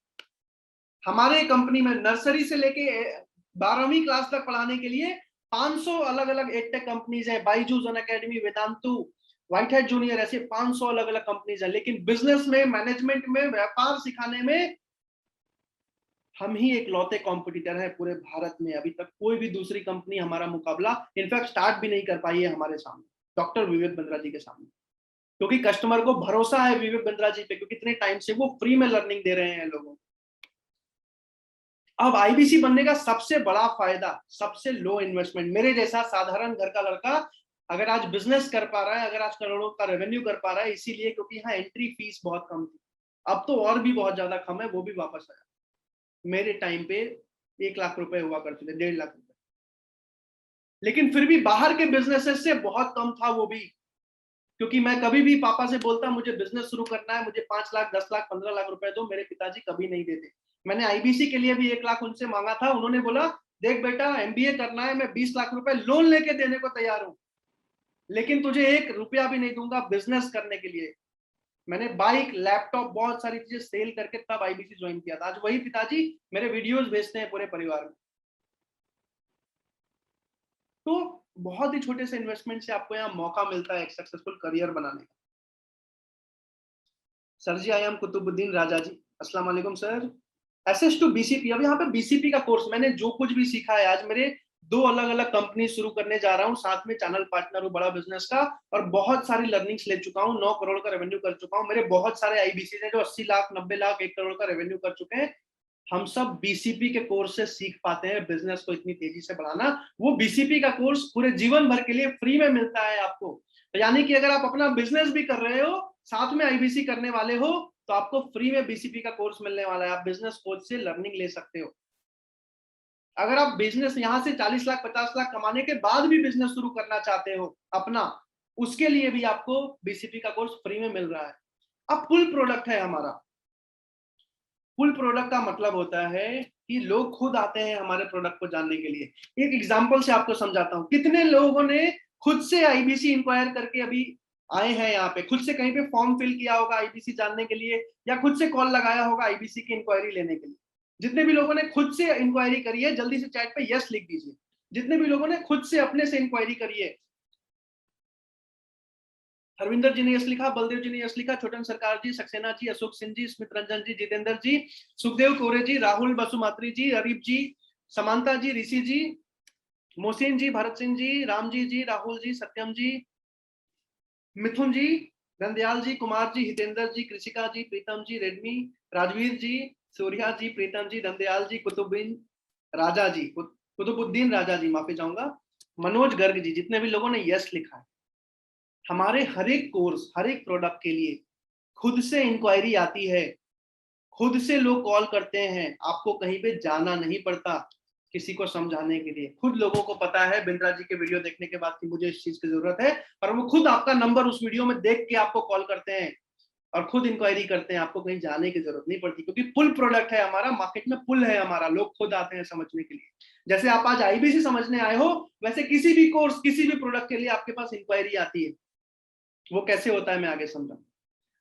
हमारे कंपनी में नर्सरी से लेके 12वीं क्लास तक पढ़ाने के लिए 500 अलग अलग एडटेक कंपनीज है, Byju's, Unacademy, Vedantu, white head junior, ऐसे 500 अलग अलग कंपनीज है। लेकिन बिजनेस में, मैनेजमेंट में, व्यापार सिखाने में हम ही एक लौते कॉम्पिटिटर है पूरे भारत में। अभी तक कोई भी दूसरी कंपनी हमारा मुकाबला इनफैक्ट स्टार्ट भी नहीं कर पाई है हमारे सामने, डॉक्टर विवेक बिंद्रा जी के सामने, क्योंकि कस्टमर को भरोसा है विवेक बिंद्रा जी पे, क्योंकि इतने टाइम से वो फ्री में लर्निंग दे रहे हैं लोगों को। अब आईबीसी बनने का सबसे बड़ा फायदा, सबसे लो इन्वेस्टमेंट, मेरे जैसा साधारण घर का लड़का अगर आज बिजनेस कर पा रहा है, अगर आज करोड़ों का रेवेन्यू कर पा रहा है, इसीलिए क्योंकि यहाँ एंट्री फीस बहुत कम थी। अब तो और भी बहुत ज्यादा कम है, वो भी वापस आया। मेरे टाइम पे 1 लाख रुपए हुआ करते थे, 1.5 लाख रुपए, लेकिन फिर भी बाहर के बिजनेसेस से बहुत कम था वो भी। क्योंकि मैं कभी भी पापा से बोलता मुझे बिजनेस शुरू करना है, मुझे 5 लाख, 10 लाख, 15 लाख रुपए दो, मेरे पिताजी कभी नहीं देते। मैंने आईबीसी के लिए भी 1 लाख उनसे मांगा था। उन्होंने बोला देख बेटा एमबीए करना है, मैं 20 लाख रुपए लोन लेके देने को तैयार हूं, लेकिन तुझे 1 रुपया भी नहीं दूंगा बिजनेस करने के लिए। मैंने बाइक, लैपटॉप, बहुत सारी चीजें सेल करके तब आईबीसी ज्वाइन किया था। आज वही पिताजी मेरे वीडियोस भेजते हैं पूरे परिवार में। तो बहुत ही छोटे से इन्वेस्टमेंट से आपको यहाँ मौका मिलता है एक सक्सेसफुल करियर बनाने का। Sir ji, I am Qutubuddin Raja ji. अस्सलाम वालेकुम सर। एसएस टू बीसीपी, अब यहाँ पे बीसीपी का कोर्स मैंने जो कुछ भी सीखा है, आज मेरे 2 अलग अलग कंपनी शुरू करने जा रहा हूँ, साथ में चैनल पार्टनर हूँ बड़ा बिजनेस का, और बहुत सारी लर्निंग्स ले चुका हूँ। 9 करोड़ का रेवेन्यू कर चुका हूँ। मेरे बहुत सारे आईबीसी हैं जो 80 लाख, 90 लाख, 1 करोड़ का रेवेन्यू कर चुके हैं। हम सब बीसीपी के कोर्स से सीख पाते हैं बिजनेस को इतनी तेजी से बढ़ाना। वो बीसीपी का कोर्स पूरे जीवन भर के लिए फ्री में मिलता है आपको। तो यानी कि अगर आप अपना बिजनेस भी कर रहे हो, साथ में आईबीसी करने वाले हो, तो आपको फ्री में बीसीपी का कोर्स मिलने वाला है। आप बिजनेस कोच से लर्निंग ले सकते हो। अगर आप बिजनेस यहां से 40 लाख 50 लाख कमाने के बाद भी बिजनेस शुरू करना चाहते हो अपना, उसके लिए भी आपको बीसीपी का कोर्स फ्री में मिल रहा है। अब फुल प्रोडक्ट है हमारा। फुल प्रोडक्ट का मतलब होता है कि लोग खुद आते हैं हमारे प्रोडक्ट को जानने के लिए। एक एग्जांपल से आपको समझाता हूं। कितने लोगों ने खुद से आईबीसी इंक्वायर करके अभी आए हैं यहाँ पे, खुद से कहीं पे फॉर्म फिल किया होगा आईबीसी जानने के लिए, या खुद से कॉल लगाया होगा आईबीसी की इंक्वायरी लेने के लिए। जितने भी लोगों ने खुद से इंक्वायरी करी है, जल्दी से चैट पे यस लिख दीजिए। जितने भी लोगों ने खुद से अपने से इंक्वायरी करी है। हरविंदर जी ने यस लिखा, बलदेव जी ने यस लिखा, छोटन सरकार जी, सक्सेना जी, अशोक सिंह जी, स्मित रंजन जी, जितेंद्र जी, सुखदेव कोरे जी, राहुल बसुमात्री जी, अरीब जी, समांता जी, ऋषि जी, मोहसिन जी, भरत सिंह जी, राम जी, राहुल जी, सत्यम जी, मिथुन जी, नंदयाल जी, कुमार जी, हितेंद्र जी, कृषिका जी, प्रीतम जी, रेडमी, राजवीर जी, सूर्या जी, प्रीतम जी, नंदयाल जी, कुतुबुद्दीन राजा जी, माफी चाहूंगा, मनोज गर्ग जी, जितने भी लोगों ने यस लिखा है। हमारे हर एक कोर्स, हर एक प्रोडक्ट के लिए खुद से इंक्वायरी आती है, खुद से लोग कॉल करते हैं। आपको कहीं पे जाना नहीं पड़ता किसी को समझाने के लिए। खुद लोगों को पता है बिंद्रा जी के वीडियो देखने के बाद कि मुझे इस चीज की जरूरत है, और वो खुद आपका नंबर उस वीडियो में देख के आपको कॉल करते हैं और खुद इंक्वायरी करते हैं। आपको कहीं जाने की जरूरत नहीं पड़ती, क्योंकि पुल प्रोडक्ट है हमारा, मार्केट में पुल है हमारा, लोग खुद आते हैं समझने के लिए। जैसे आप आज आईबीसी समझने आए हो, वैसे किसी भी कोर्स, किसी भी प्रोडक्ट के लिए आपके पास इंक्वायरी आती है। वो कैसे होता है मैं आगे समझाऊं।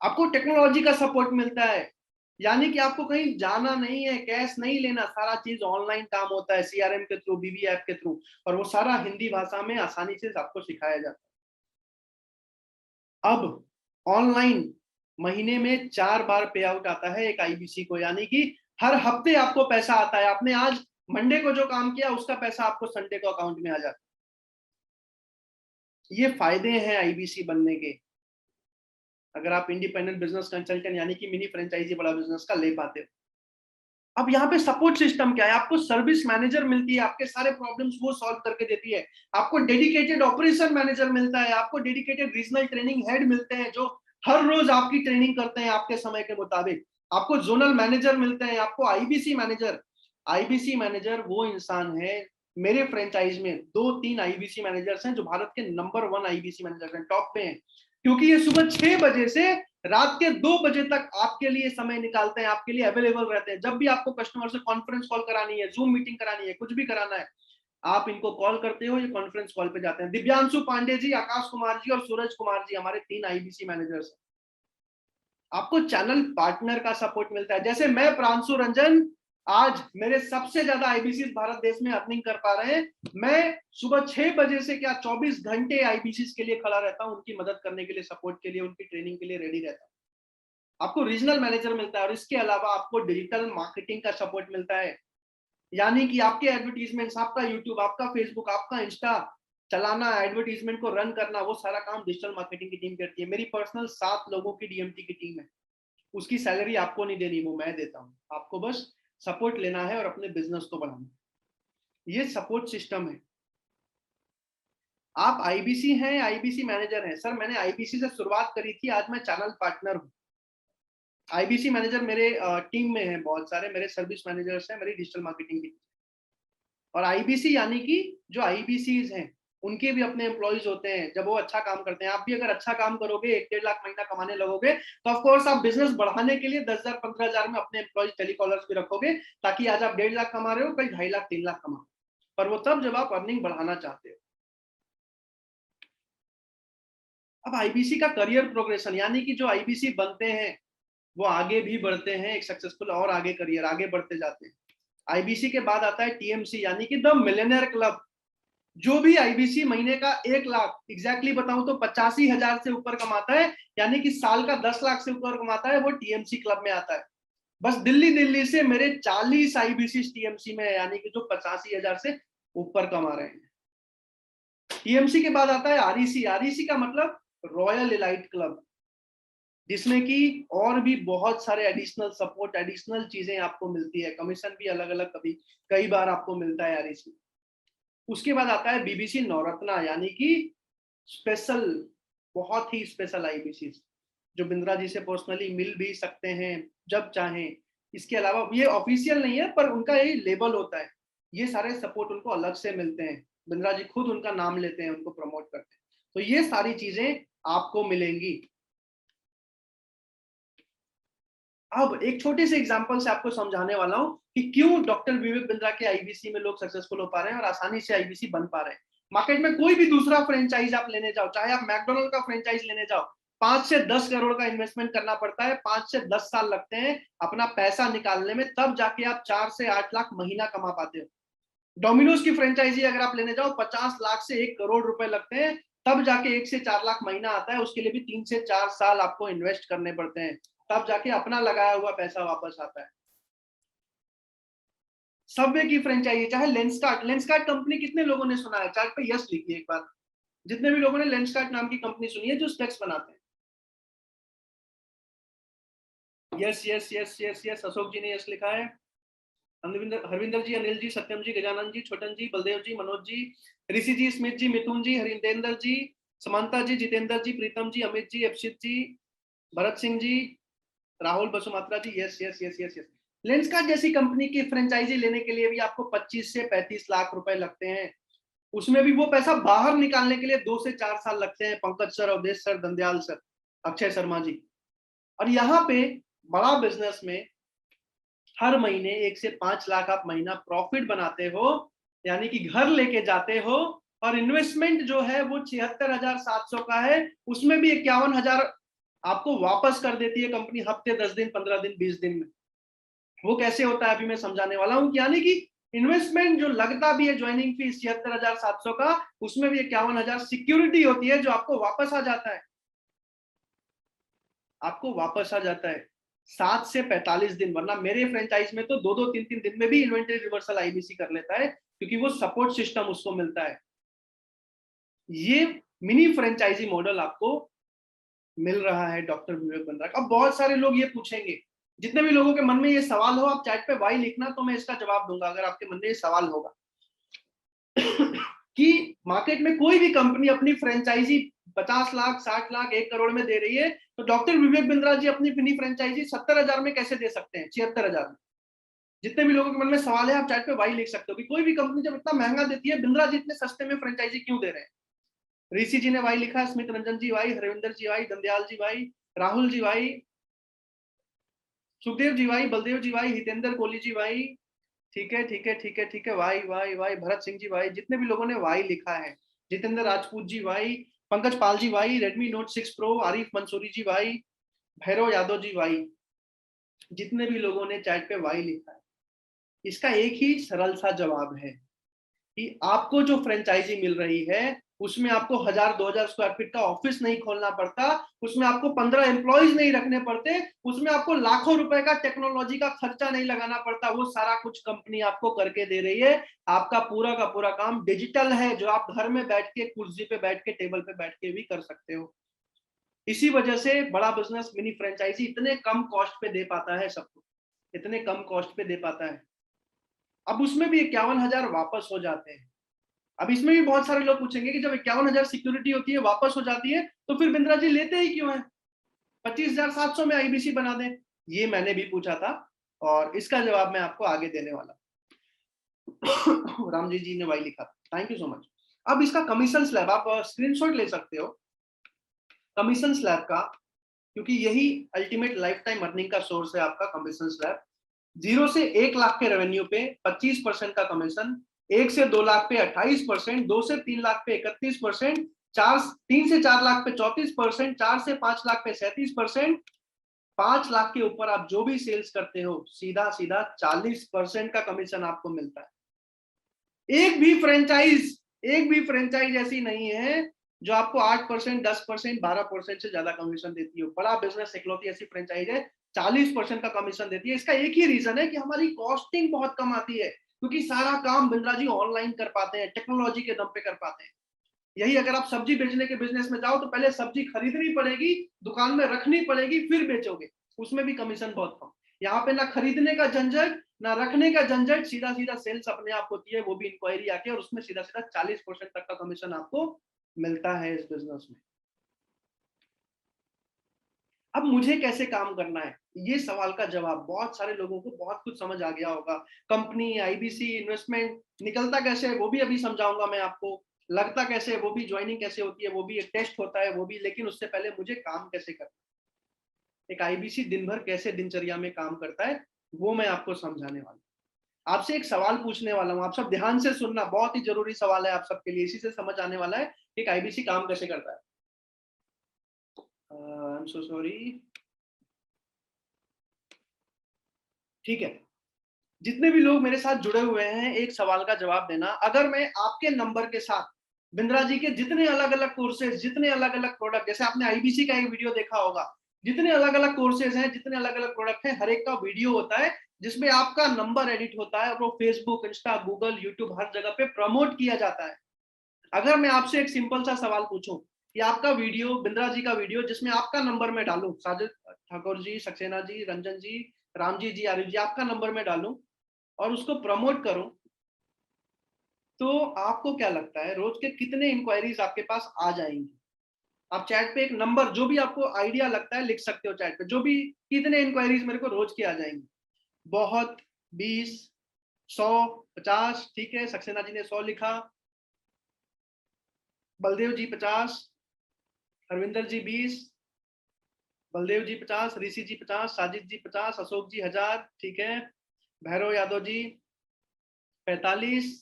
आपको टेक्नोलॉजी का सपोर्ट मिलता है, यानी कि आपको कहीं जाना नहीं है, कैश नहीं लेना, सारा चीज ऑनलाइन काम होता है सीआरएम के थ्रू, बीबी ऐप के थ्रू, और वो सारा हिंदी भाषा में आसानी से आपको सिखाया जाता है। अब ऑनलाइन महीने में 4 बार पे आउट आता है एक आईबीसी को, यानी कि हर हफ्ते आपको पैसा आता है। आपने आज मंडे को जो काम किया उसका पैसा आपको संडे को अकाउंट में आ जाता है। ये फायदे हैं आईबीसी बनने के। अगर आप इंडिपेंडेंट बिजनेस कंसल्टेंट यानी कि मिनी फ्रेंचाइजी बड़ा बिजनेस का ले पाते हो। अब यहाँ पे सपोर्ट सिस्टम क्या है? आपको सर्विस मैनेजर मिलती है, आपके सारे प्रॉब्लम्स वो सॉल्व करके देती है। आपको डेडिकेटेड ऑपरेशन मैनेजर मिलता है, आपको डेडिकेटेड रीजनल ट्रेनिंग हेड मिलते हैं जो हर रोज आपकी ट्रेनिंग करते हैं आपके समय के मुताबिक। आपको जोनल मैनेजर मिलते हैं, आपको आईबीसी मैनेजर। आईबीसी मैनेजर वो इंसान है, मेरे फ्रेंचाइज में 2-3 आईबीसी मैनेजर्स हैं जो भारत के नंबर 1 आईबीसी मैनेजर हैं, टॉप पे हैं। क्योंकि ये सुबह 6 बजे से रात के 2 बजे तक आपके लिए समय निकालते हैं, आपके लिए अवेलेबल रहते हैं। जब भी आपको कस्टमर से कॉन्फ्रेंस कॉल करानी है, जूम मीटिंग करानी है, कुछ भी कराना है, आप इनको कॉल करते हो, ये कॉन्फ्रेंस कॉल पे जाते हैं। दिव्यांशु पांडे जी, आकाश कुमार जी और सूरज कुमार जी हमारे 3 आईबीसी मैनेजर्स हैं। आपको चैनल पार्टनर का सपोर्ट मिलता है। जैसे मैं प्रांशु रंजन, आज मेरे सबसे ज्यादा आईबीसी भारत देश में अर्निंग कर पा रहे हैं। मैं सुबह 6 बजे से क्या 24 घंटे आईबीसी के लिए खड़ा रहता हूं, उनकी मदद करने के लिए, सपोर्ट के लिए, उनकी ट्रेनिंग के लिए रेडी रहता हूं। आपको रीजनल मैनेजर मिलता है, और इसके अलावा आपको डिजिटल मार्केटिंग का सपोर्ट मिलता है। यानी कि आपके एडवर्टीजमेंट्स, आपका यूट्यूब, आपका फेसबुक, आपका इंस्टा चलाना, एडवर्टीजमेंट को रन करना, वो सारा काम डिजिटल मार्केटिंग की टीम करती है। मेरी पर्सनल 7 लोगों की डीएमटी की टीम है। उसकी सैलरी आपको नहीं देनी, वो मैं देता हूँ। आपको बस सपोर्ट लेना है और अपने बिजनेस को बढ़ाना। ये सपोर्ट सिस्टम है। आप आईबीसी हैं, आईबीसी मैनेजर हैं। सर मैंने आईबीसी से शुरुआत करी थी, आज मैं चैनल पार्टनर हूँ। आईबीसी मैनेजर मेरे टीम में है, बहुत सारे मेरे सर्विस मैनेजर्स हैं मेरी डिजिटल मार्केटिंग की। और आईबीसी यानी कि जो आईबीसीज हैं उनके भी अपने एम्प्लॉइज होते हैं। जब वो अच्छा काम करते हैं, आप भी अगर अच्छा काम करोगे, 1-1.5 लाख महीना कमाने लगोगे, तो ऑफ कोर्स आप बिजनेस बढ़ाने के लिए 10,000 15,000 में अपने एम्प्लॉइज टेलीकॉलर्स भी रखोगे, ताकि आज आप 1.5 लाख कमा रहे हो, कल 2.5 लाख 3 लाख कमा, पर वो तब जब आप अर्निंग बढ़ाना चाहते हो। अब आईबीसी का करियर प्रोग्रेशन, यानी कि जो आईबीसी बनते हैं वो आगे भी बढ़ते हैं, एक सक्सेसफुल और आगे करियर आगे बढ़ते जाते हैं। आईबीसी के बाद आता है टीएमसी, यानी कि द मिलियनेयर क्लब। जो भी आईबीसी महीने का 1 लाख एग्जैक्टली बताऊं तो 85,000 से ऊपर कमाता है, यानी कि साल का 10 लाख से ऊपर कमाता है, वो टीएमसी क्लब में आता है। बस दिल्ली से मेरे 40 आईबीसी टीएमसी में है, यानी कि जो 85,000 से ऊपर कमा रहे हैं। टीएमसी के बाद आता है आरईसी। आरईसी का मतलब रॉयल इलाइट क्लब, जिसमें कि और भी बहुत सारे एडिशनल सपोर्ट, एडिशनल चीजें आपको मिलती है, कमीशन भी अलग अलग कभी कई बार आपको मिलता है आरईसी। उसके बाद आता है बीबीसी नवरत्ना, यानी कि स्पेशल, बहुत ही स्पेशल आईबीसी, जो बिंद्रा जी से पर्सनली मिल भी सकते हैं जब चाहें। इसके अलावा ये ऑफिशियल नहीं है, पर उनका यही लेबल होता है, ये सारे सपोर्ट उनको अलग से मिलते हैं, बिंद्रा जी खुद उनका नाम लेते हैं, उनको प्रमोट करते हैं, तो ये सारी चीजें आपको मिलेंगी। अब एक छोटे से एग्जांपल से आपको समझाने वाला हूं कि क्यों डॉक्टर विवेक बिंद्रा के आईबीसी में लोग सक्सेसफुल हो पा रहे हैं और आसानी से आईबीसी बन पा रहे हैं। मार्केट में कोई भी दूसरा फ्रेंचाइज आप लेने जाओ, चाहे आप मैकडोनल्ड का फ्रेंचाइज लेने जाओ, 5 से 10 करोड़ का इन्वेस्टमेंट करना पड़ता है, 5 से 10 साल लगते हैं अपना पैसा निकालने में, तब जाके आप 4 से 8 लाख महीना कमा पाते हो। डोमिनोज की फ्रेंचाइजी अगर आप लेने जाओ, 50 लाख से 1 करोड़ रुपए लगते हैं, तब जाके 1 से 4 लाख महीना आता है। उसके लिए भी 3 से 4 साल आपको इन्वेस्ट करने पड़ते हैं, तब जाके अपना लगाया हुआ पैसा वापस आता है। सबवे की फ्रेंचाइजी, चाहे लेंसकार्ट, लेंसकार्ट कंपनी कितने लोगों ने सुना है? चार्ट पे यस लिखिए एक बार, जितने भी लोगों ने लेंसकार्ट नाम की कंपनी सुनी है जो स्पेक्स बनाते हैं। Yes yes yes yes yes, Ashok ji ने यस लिखा है। हरविंदर जी, अनिल जी, सत्यम जी, Gajanan ji, Chhotan ji, Baldev ji, Manoj ji, Rishi ji, Smit ji, Mithun ji, Harindendra ji, Samanta ji, Jitendra ji, Pritam ji, Amit ji, Akshit ji, Bharat Singh ji, Rahul Basumatary ji, yes yes yes yes yes. Lenskart जैसी कंपनी की फ्रेंचाइजी लेने के लिए भी आपको 25 से 35 लाख रुपए लगते हैं। उसमें भी वो पैसा बाहर निकालने के लिए 2 से 4 साल लगते हैं। Pankaj sir, Awadhesh sir, Dandayal sir, Akshay Sharma ji. और यहाँ पे बड़ा बिजनेस में हर महीने 1 से 5 लाख आप महीना प्रॉफिट बनाते हो, यानी कि घर लेके जाते हो। और इन्वेस्टमेंट जो है वो 76,700 का है, उसमें भी 51,000 आपको वापस कर देती है कंपनी हफ्ते, 10 दिन, 15 दिन, 20 दिन में। वो कैसे होता है अभी मैं समझाने वाला हूं। यानी कि इन्वेस्टमेंट जो लगता भी है, ज्वाइनिंग फीस 76,700 का, उसमें भी 51,000 सिक्योरिटी होती है जो आपको वापस आ जाता है, आपको वापस आ जाता है 7 से 45 दिन। वरना मेरे फ्रेंचाइज में तो 2-2, 3-3 दिन में भी इन्वेंटरी रिवर्सल आईबीसी कर लेता है, क्योंकि वो सपोर्ट सिस्टम उसको मिलता है। ये मिनी फ्रेंचाइजी मॉडल आपको मिल रहा है डॉक्टर विवेक बिंद्रा का। अब बहुत सारे लोग ये पूछेंगे, जितने भी लोगों के मन में ये सवाल हो, आप चैट पे वाई लिखना, तो मैं इसका जवाब दूंगा अगर आपके मन में ये सवाल होगा। कि मार्केट में कोई भी कंपनी अपनी फ्रेंचाइजी 50 लाख, 60 लाख, 1 करोड़ में दे रही है, तो डॉक्टर विवेक बिंद्रा जी अपनी मिनी फ्रेंचाइजी 70,000 में कैसे दे सकते हैं, 76,000 में? जितने भी लोगों के मन में सवाल है, आप चैट पे वाई लिख सकते हो कि कोई भी कंपनी जब इतना महंगा देती है, बिंद्रा जी इतने सस्ते में फ्रेंचाइजी क्यों दे रहे हैं? ऋषि जी ने वाई लिखा, Smit Ranjan ji Y, Harvinder ji Y, Dandayal ji Y, Rahul ji Y, Sukhdev ji Y, Baldev ji Y, Hitendra Kohli ji Y. ठीक है ठीक है ठीक है ठीक है, Y Y Y, Bharat Singh ji Y, जितने भी लोगों ने वाई लिखा है, Jitendra Rajput ji Y, Pankaj Pal ji Y, Redmi Note 6 Pro, Arif Mansuri ji Y, Bhairav Yadav ji Y, जितने भी लोगों ने चैट पे वाई लिखा है, इसका एक ही सरल सा जवाब है कि आपको जो फ्रेंचाइजी मिल रही है उसमें आपको 1,000-2,000 स्क्वायर फीट का ऑफिस नहीं खोलना पड़ता, उसमें आपको 15 एम्प्लॉइज नहीं रखने पड़ते, उसमें आपको लाखों रुपए का टेक्नोलॉजी का खर्चा नहीं लगाना पड़ता। वो सारा कुछ कंपनी आपको करके दे रही है। आपका पूरा का पूरा काम डिजिटल है, जो आप घर में बैठ के, कुर्सी पे बैठ के, टेबल पे बैठ के भी कर सकते हो। इसी वजह से बड़ा बिजनेस मिनी फ्रेंचाइजी इतने कम कॉस्ट पे दे पाता है सबको, इतने कम कॉस्ट पे दे पाता है। अब उसमें भी 51,000 वापस हो जाते हैं। अब इसमें भी बहुत सारे लोग पूछेंगे कि जब 51,000 सिक्योरिटी होती है, वापस हो जाती है, तो फिर बिंद्रा जी लेते ही क्यों है? 25,700 में आईबीसी बना दें। ये मैंने भी पूछा था, और इसका जवाब मैं आपको आगे देने वाला। रामजी जी ने वाई लिखा, थैंक यू सो मच। अब इसका कमीशन स्लैब आप स्क्रीनशॉट ले सकते हो कमीशन स्लैब का, क्योंकि यही अल्टीमेट लाइफ टाइम अर्निंग का सोर्स है आपका कमीशन स्लैब। 0 से 1 लाख के रेवेन्यू पे 25% का कमीशन, 1 से 2 लाख पे 28%, 2 से 3 लाख पे 31%, 3 से 4 लाख पे 34%, 4 से 5 लाख पे 37%, 5 लाख के ऊपर आप जो भी सेल्स करते हो सीधा सीधा 40% का कमीशन आपको मिलता है। एक भी फ्रेंचाइज ऐसी नहीं है जो आपको 8%, 10%, 12% से ज्यादा कमीशन देती हो। बड़ा बिजनेस इकलौती ऐसी फ्रेंचाइज है 40% का कमीशन देती है। इसका एक ही रीजन है कि हमारी कॉस्टिंग बहुत कम आती है, क्योंकि सारा काम बिंद्रा जी ऑनलाइन कर पाते हैं, टेक्नोलॉजी के दम पे कर पाते हैं। यही अगर आप सब्जी बेचने के बिजनेस में जाओ तो पहले सब्जी खरीदनी पड़ेगी, दुकान में रखनी पड़ेगी, फिर बेचोगे, उसमें भी कमीशन बहुत कम। यहाँ पे ना खरीदने का झंझट ना रखने का झंझट, सीधा सीधा सेल्स अपने आप होती है, वो भी इंक्वायरी आके, और उसमें सीधा सीधा 40% तक का कमीशन आपको मिलता है इस बिजनेस में। अब मुझे कैसे काम करना है, ये सवाल का जवाब बहुत सारे लोगों को बहुत कुछ समझ आ गया होगा। कंपनी, आईबीसी, इन्वेस्टमेंट निकलता कैसे है वो भी अभी समझाऊंगा मैं आपको, लगता कैसे है वो भी, ज्वाइनिंग कैसे होती है वो भी, एक टेस्ट होता है वो भी, लेकिन उससे पहले मुझे काम कैसे करना है, एक आईबीसी दिन भर कैसे दिनचर्या में काम करता है वो मैं आपको समझाने वाला हूँ। आपसे एक सवाल पूछने वाला हूँ, आप सब ध्यान से सुनना, बहुत ही जरूरी सवाल है आप सबके लिए, इसी से समझ आने वाला है कि आईबीसी काम कैसे करता है। I am so sorry. ठीक है, जितने भी लोग मेरे साथ जुड़े हुए हैं एक सवाल का जवाब देना, अगर मैं आपके नंबर के साथ बिंद्रा जी के जितने अलग अलग कोर्सेज, जितने अलग अलग प्रोडक्ट, जैसे आपने आईबीसी का एक वीडियो देखा होगा, जितने अलग अलग कोर्सेज हैं, जितने अलग अलग प्रोडक्ट हैं, हर एक का वीडियो होता है जिसमें आपका नंबर एडिट होता है और वो फेसबुक, इंस्टा, गूगल, यूट्यूब हर जगह पे प्रमोट किया जाता है। अगर मैं आपसे एक सिंपल सा सवाल पूछूं कि आपका वीडियो, बिंद्रा जी का वीडियो जिसमें आपका नंबर में डालूं, साजिद ठाकुर जी, सक्सेना जी, रंजन जी, रामजी जी, आरिफ जी, आपका नंबर में डालूं और उसको प्रमोट करूं, तो आपको क्या लगता है रोज के कितने इंक्वायरीज आपके पास आ जाएंगी? आप चैट पे एक नंबर जो भी आपको आइडिया लगता है लिख सकते हो चैट पे, जो भी, कितने इंक्वायरीज मेरे को रोज की आ जाएंगी? बहुत, 20, 100, 50? ठीक है, सक्सेना जी ने 100 लिखा, बलदेव जी 50, हरविंदर जी 20, बलदेव जी 50, ऋषि जी 50, साजिद जी 50, अशोक जी 1000, ठीक है, भैरव यादव जी 45,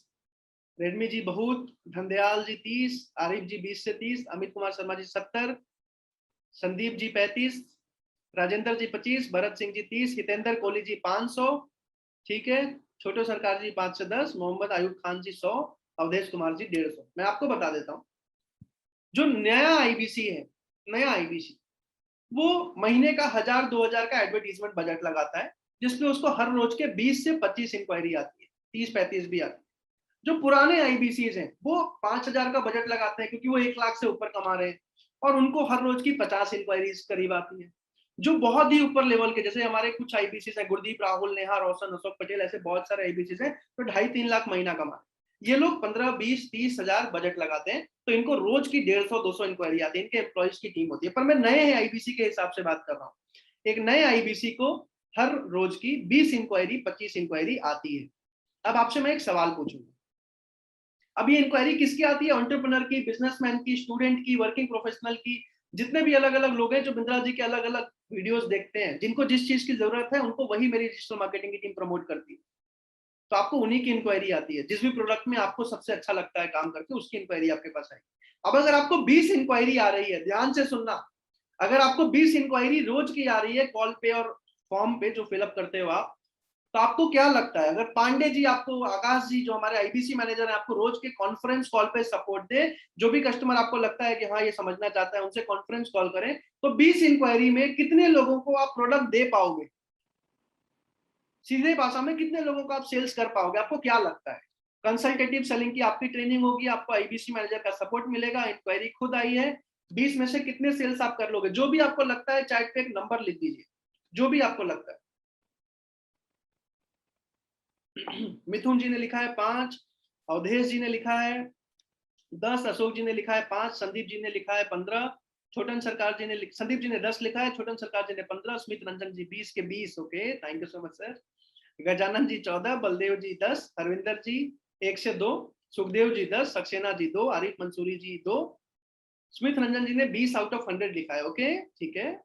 रेडमी जी बहुत, धनदयाल जी 30, आरिफ जी 20 से 30, अमित कुमार शर्मा जी 70, संदीप जी 35, राजेंद्र जी 25, भरत सिंह जी 30, हितेंद्र कोहली जी 500, ठीक है, छोटे सरकार जी 5 से 10, मोहम्मद आयुब खान जी 100, अवधेश कुमार जी 150। मैं आपको बता देता हूँ, जो नया आईबीसी है, नया आईबीसी वो महीने का 1000-2000 का एडवर्टीजमेंट बजट लगाता है, जिसमें उसको हर रोज के 20 से 25 इंक्वायरी आती है, 30-35 भी आती है। जो पुराने आईबीसीज हैं वो 5000 का बजट लगाते हैं, क्योंकि वो 1 लाख से ऊपर कमा रहे हैं, और उनको हर रोज की 50 इंक्वायरीज करीब आती है। जो बहुत ही ऊपर लेवल के, जैसे हमारे कुछ आईबीसीज हैं, गुरदीप, राहुल, नेहा, रोशन, अशोक पटेल, ऐसे बहुत सारे आईबीसीज हैं तो 2.5-3 लाख महीना कमा, ये लोग 15-20-30 हजार बजट लगाते हैं, तो इनको रोज की 150-200 इंक्वायरी आती है, इनके एम्प्लॉइज की टीम होती है। पर मैं नए आईबीसी के हिसाब से बात कर रहा हूँ, एक नए आईबीसी को हर रोज की 20 इंक्वायरी, 25 इंक्वायरी आती है। अब आपसे मैं एक सवाल पूछूंगा, अब ये इंक्वायरी किसकी आती है? एंटरप्रेन्योर की, बिजनेसमैन की, स्टूडेंट की, वर्किंग प्रोफेशनल की, जितने भी अलग अलग लोग हैं जो बिंद्रा जी के अलग अलग वीडियोस देखते हैं, जिनको जिस चीज की जरूरत है उनको वही मेरी डिजिटल मार्केटिंग की टीम प्रमोट करती है, तो आपको उन्हीं की इंक्वायरी आती है। जिस भी प्रोडक्ट में आपको सबसे अच्छा लगता है काम करके, उसकी इंक्वायरी आपके पास आएगी। अब अगर आपको 20 इंक्वायरी आ रही है, ध्यान से सुनना, अगर आपको 20 इंक्वायरी रोज की आ रही है कॉल पे और फॉर्म पे जो फिलअप करते हो आप, तो आपको क्या लगता है अगर पांडे जी आपको, आकाश जी जो हमारे आईबीसी मैनेजर है, आपको रोज के कॉन्फ्रेंस कॉल पे सपोर्ट दे, जो भी कस्टमर आपको लगता है कि हाँ ये समझना चाहता है, उनसे कॉन्फ्रेंस कॉल करें, तो 20 इंक्वायरी में कितने लोगों को आप प्रोडक्ट दे पाओगे? सीधे भाषा में कितने लोगों को आप सेल्स कर पाओगे? आपको क्या लगता है? कंसल्टेटिव सेलिंग की आपकी ट्रेनिंग होगी, आपको आईबीसी मैनेजर का सपोर्ट मिलेगा, इंक्वायरी खुद आई है, 20 में से कितने सेल्स आप कर लोगे? जो भी आपको लगता है चैट पे एक नंबर लिख दीजिए, जो भी आपको लगता है। मिथुन जी ने लिखा है 5, अवधेश जी ने लिखा है 10, अशोक जी ने लिखा है 5, संदीप जी ने लिखा है 15, छोटन सरकार जी ने, संदीप जी ने 10 लिखा है, छोटन सरकार जी ने 15, स्मित रंजन जी 20 के 20, okay, thank you so much sir. Gajanan ji 14, Baldev ji 10, Harvinder ji 1 से 2, सुखदेव जी 10, सक्सेना जी 2, आरिफ मंसूरी जी 2, स्मिथ रंजन जी ने 20 आउट ऑफ 100 लिखा है। ओके ठीक है,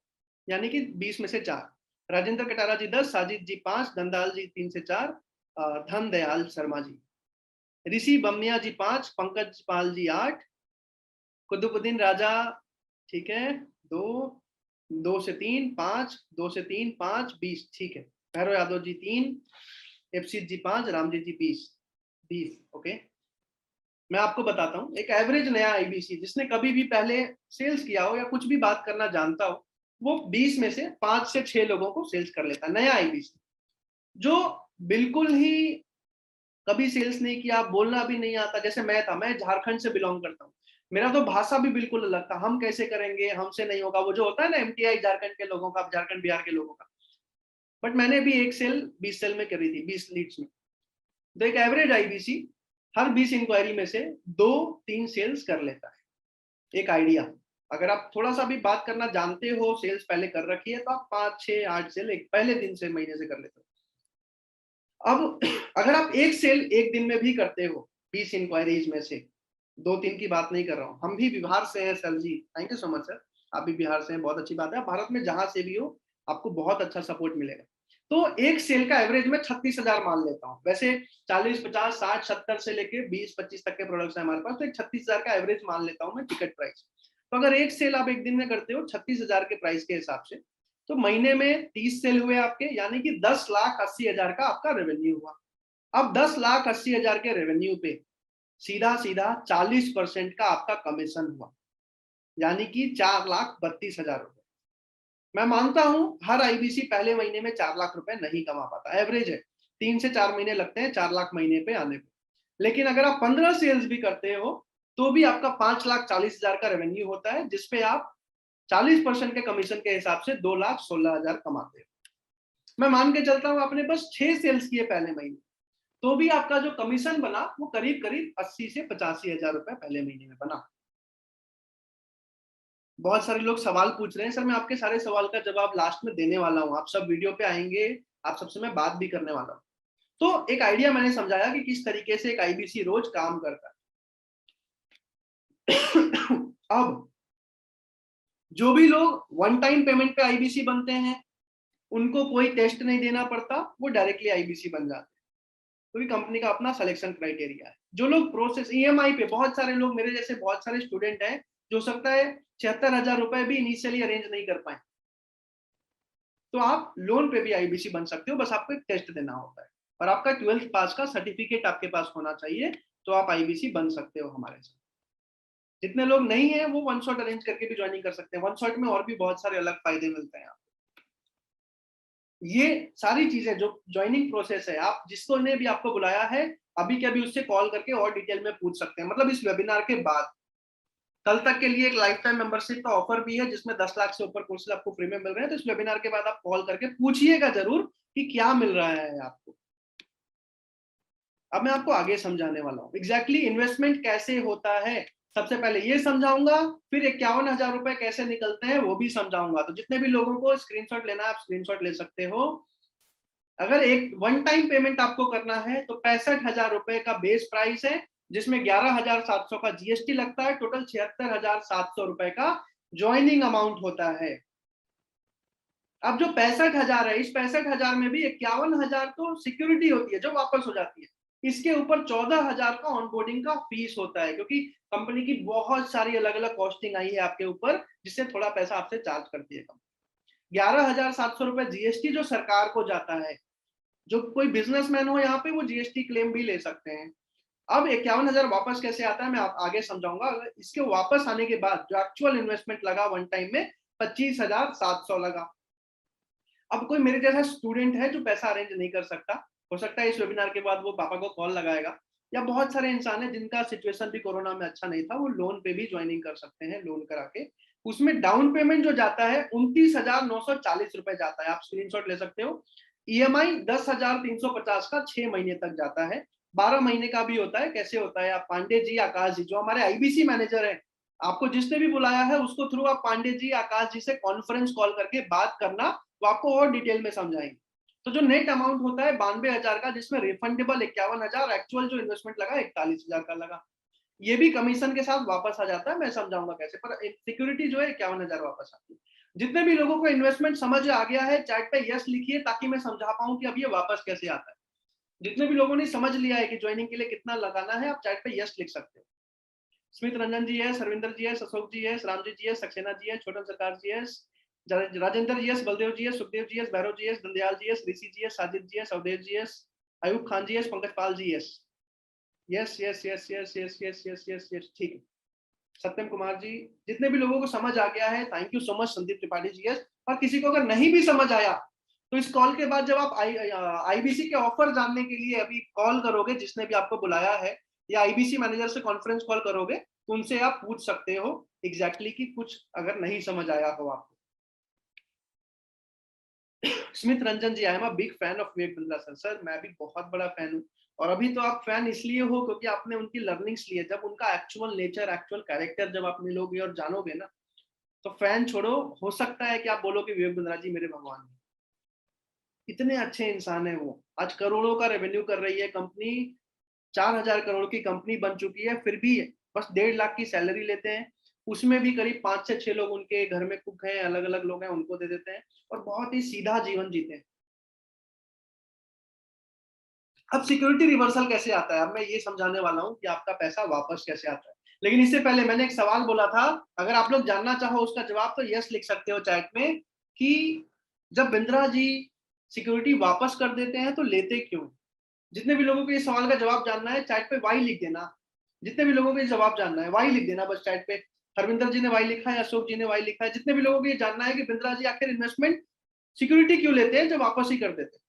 यानी कि 20 में से 4। राजेंद्र कटारा जी 10, साजिद जी 5, गंदाल जी 3 से 4, धन दयाल शर्मा जी, ऋषि बमिया जी 5, पंकज पाल जी 8, कुतुबुद्दीन राजा ठीक है 2, 2 से 3 5, 2 से 3 5, 20 ठीक है। भैरव यादव जी 3, एफसीत जी 5, रामजीत जी 20। ओके, मैं आपको बताता हूँ, एक एवरेज नया आईबीसी जिसने कभी भी पहले सेल्स किया हो या कुछ भी बात करना जानता हो, वो 20 में से 5 से 6 लोगों को सेल्स कर लेता है, नया आईबीसी। जो बिल्कुल ही कभी सेल्स नहीं किया, बोलना भी नहीं आता, जैसे मैं था, मैं झारखंड से बिलोंग करता हूँ, मेरा तो भाषा भी बिल्कुल अलग था, हम कैसे करेंगे, हमसे नहीं होगा, वो जो होता है ना एमटीआई झारखंड के लोगों का, झारखंड बिहार के लोगों का। बट मैंने भी एक सेल 20 सेल में करी थी, 20 लीड्स में। तो एक एवरेज आईबीसी हर 20 इंक्वायरी में से 2-3 सेल्स कर लेता है। एक आइडिया, अगर आप थोड़ा सा भी बात करना जानते हो, सेल्स पहले कर रखी है, तो आप 5 6 8 सेल एक पहले दिन से महीने से कर लेते हो। अब अगर आप एक सेल एक दिन में भी करते हो 20 इंक्वायरीज में से, 2-3 की बात नहीं कर रहा हूँ, हम भी बिहार से हैं sir ji, thank you so much sir, आप भी बिहार से हैं, बहुत अच्छी बात है, भारत में जहां से भी हो आपको बहुत अच्छा सपोर्ट मिलेगा। तो एक सेल का एवरेज में 36,000 मान लेता हूँ, वैसे 40 50 60 70 से लेके 20 25 तक के प्रोडक्ट्स हैं हमारे पास, तो एक 36,000 का एवरेज मान लेता हूँ मैं टिकट प्राइस। तो अगर एक सेल आप एक दिन में करते हो 36,000 के प्राइस के हिसाब से, तो महीने में 30 सेल हुए आपके, यानी कि 10,80,000 का आपका रेवेन्यू हुआ। अब 10,80,000 के रेवेन्यू पे सीधा सीधा 40% का आपका कमीशन हुआ, यानी कि 4,32,000 रुपए। मैं मानता हूं हर आईबीसी पहले महीने में 4 लाख रुपए नहीं कमा पाता, एवरेज है 3 से 4 महीने लगते हैं 4 लाख महीने पे आने पे। लेकिन अगर आप 15 सेल्स भी करते हो तो भी आपका 5,40,000 का रेवेन्यू होता है, जिसपे आप 40% के कमीशन के हिसाब से 2,16,000 कमाते हो। मैं मान के चलता हूं आपने बस 6 सेल्स किए पहले महीने, तो भी आपका जो कमीशन बना वो करीब करीब 80 से 85,000 रुपए पहले महीने में बना। बहुत सारे लोग सवाल पूछ रहे हैं, सर मैं आपके सारे सवाल का जवाब लास्ट में देने वाला हूँ, आप सब वीडियो पे आएंगे, आप सबसे मैं बात भी करने वाला हूँ। तो एक आइडिया मैंने समझाया कि किस तरीके से एक आईबीसी रोज काम करता है। अब जो भी लोग वन टाइम पेमेंट पे आईबीसी बनते हैं, उनको कोई टेस्ट नहीं देना पड़ता, वो डायरेक्टली आईबीसी बन जाते हैं, क्योंकि कंपनी का अपना सिलेक्शन क्राइटेरिया है। जो लोग प्रोसेस ईएमआई पे, बहुत सारे लोग मेरे जैसे बहुत सारे स्टूडेंट हैं जो सकता है 76,000 रुपए भी इनिशियली अरेंज नहीं कर पाए, तो आप लोन पे भी आईबीसी बन सकते हो, बस आपको एक टेस्ट देना होता है और आपका 12th पास का सर्टिफिकेट आपके पास होना चाहिए, तो आप आईबीसी बन सकते हो हमारे साथ। जितने लोग नहीं है वो वन शॉट अरेंज करके भी ज्वाइनिंग कर सकते हैं, वन शॉट में और भी बहुत सारे अलग फायदे मिलते हैं। ये सारी चीजें जो ज्वाइनिंग प्रोसेस है, आप जिसको ने भी आपको बुलाया है अभी के अभी उससे कॉल करके और डिटेल में पूछ सकते हैं। मतलब इस वेबिनार के बाद कल तक के लिए एक लाइफ टाइम मेंबरशिप का ऑफर भी है, जिसमें 10 लाख से ऊपर कोर्सेज आपको फ्री में मिल रहे हैं। तो इस वेबिनार के बाद आप कॉल करके पूछिएगा जरूर कि क्या मिल रहा है आपको। अब मैं आपको आगे समझाने वाला हूँ एग्जैक्टली इन्वेस्टमेंट कैसे होता है। सबसे पहले ये समझाऊंगा, फिर 51,000 रुपए कैसे निकलते हैं वो भी समझाऊंगा। तो जितने भी लोगों को स्क्रीनशॉट लेना है आप स्क्रीनशॉट ले सकते हो। अगर एक वन टाइम पेमेंट आपको करना है तो 65,000 रुपए का बेस प्राइस है, जिसमें 11,700 का जीएसटी लगता है, टोटल 76,700 रुपए का ज्वाइनिंग अमाउंट होता है। अब जो 65,000 है, इस 65,000 में भी 51,000 तो सिक्योरिटी होती है जो वापस हो जाती है। इसके ऊपर 14,000 का ऑनबोर्डिंग का फीस होता है, क्योंकि कंपनी की बहुत सारी अलग अलग कॉस्टिंग आई है आपके ऊपर, जिससे थोड़ा पैसा आपसे चार्ज करती है कंपनी। 11,700 रुपए जीएसटी जो सरकार को जाता है। जो कोई बिजनेसमैन हो यहाँ पे वो जीएसटी क्लेम भी ले सकते हैं। अब 51,000 वापस कैसे आता है मैं आगे समझाऊंगा। इसके वापस आने के बाद जो एक्चुअल इन्वेस्टमेंट लगा वन टाइम में 25,700 लगा। अब कोई मेरे जैसा स्टूडेंट है जो पैसा अरेंज नहीं कर सकता, हो सकता है इस वेबिनार के बाद वो पापा को कॉल लगाएगा, या बहुत सारे इंसान है जिनका सिचुएशन भी कोरोना में अच्छा नहीं था, वो लोन पे भी ज्वाइनिंग कर सकते हैं, लोन करा के। उसमें डाउन पेमेंट जो जाता है 29,940 रुपए जाता है, आप स्क्रीनशॉट ले सकते हो। ईएमआई 10,350 का 6 महीने तक जाता है, 12 महीने का भी होता है। कैसे होता है, आप पांडे जी आकाश जी जो हमारे आईबीसी मैनेजर है, आपको जिसने भी बुलाया है उसको थ्रू आप पांडे जी आकाश जी से कॉन्फ्रेंस कॉल करके बात करना, वो आपको और डिटेल में समझाएंगे। तो जो नेट अमाउंट होता है 92,000 का, जिसमें रिफंडेबल 51,000, एक्चुअल जो इन्वेस्टमेंट लगा 41,000 का लगा। ये भी कमीशन के साथ वापस आ जाता है, मैं समझाऊंगा कैसे, पर सिक्योरिटी जो है 51,000 वापस आती है। जितने भी लोगों को इन्वेस्टमेंट समझ आ गया है चैट पे यस लिखिए, ताकि मैं समझा पाऊं कि अब ये वापस कैसे आता है। जितने भी लोगों ने समझ लिया है कि ज्वाइनिंग के लिए कितना लगाना है, आप चैट पे यस लिख सकते हो। स्मित रंजन जी है, सरविंदर जी है, अशोक जी है, रामजी जी है, सक्सेना जी है, छोटन सरकार जी है, राजेंद्र जी है, बलदेव जी है, सुखदेव जी है, भैरव जी है, दंदयाल जी है, ऋषि जी है, साजिद जी है, सौदेव जी है, अयूब खान जी है, पंकज पाल जी है। Yes yes yes yes yes yes yes yes yes, ठीक है। सत्यम कुमार जी, जितने भी लोगों को समझ आ गया है, thank you so much. Sandeep Tripathi ji, yes. और किसी को अगर नहीं भी समझ आया तो इस कॉल के बाद जब आप आईबीसी के ऑफर जानने के लिए अभी कॉल करोगे, जिसने भी आपको बुलाया है, या आईबीसी मैनेजर से कॉन्फ्रेंस कॉल करोगे, तो उनसे आप पूछ सकते हो एग्जैक्टली कि कुछ अगर नहीं समझ आया हो आपको। Smit Ranjan ji, I am a big fan of Vivek Bindra sir. Sir मैं भी बहुत बड़ा फैन हूँ, और अभी तो आप फैन इसलिए हो क्योंकि आपने उनकी लर्निंग्स ली है। जब उनका एक्चुअल नेचर, एक्चुअल कैरेक्टर जब आप मिलोगे और जानोगे ना, तो फैन छोड़ो, हो सकता है कि आप बोलो कि विवेक बिंद्रा जी मेरे भगवान हैं। इतने अच्छे इंसान है वो। आज करोड़ों का रेवेन्यू कर रही है कंपनी, 4,000 करोड़ की कंपनी बन चुकी है, फिर भी बस 1.5 लाख की सैलरी लेते हैं। उसमें भी करीब 5 से 6 लोग उनके घर में कुक हैं, अलग अलग लोग हैं, उनको दे देते हैं, और बहुत ही सीधा जीवन जीते हैं। अब सिक्योरिटी रिवर्सल कैसे आता है, अब मैं ये समझाने वाला हूं कि आपका पैसा वापस कैसे आता है। लेकिन इससे पहले मैंने एक सवाल बोला था, अगर आप लोग जानना चाहो उसका जवाब तो यस लिख सकते हो चैट में, कि जब बिंद्रा जी सिक्योरिटी वापस कर देते हैं तो लेते क्यों। जितने भी लोगों को ये सवाल का जवाब जानना है चैट पे वाई लिख देना। जितने भी लोगों को ये जवाब जानना है वाई लिख देना बस चैट पे। हरविंदर जी ने वाई लिखा है, अशोक जी ने वाई लिखा है। जितने भी लोगों को ये जानना है कि बिंद्रा जी आखिर इन्वेस्टमेंट सिक्योरिटी क्यों लेते हैं जब वापस ही कर देते हैं।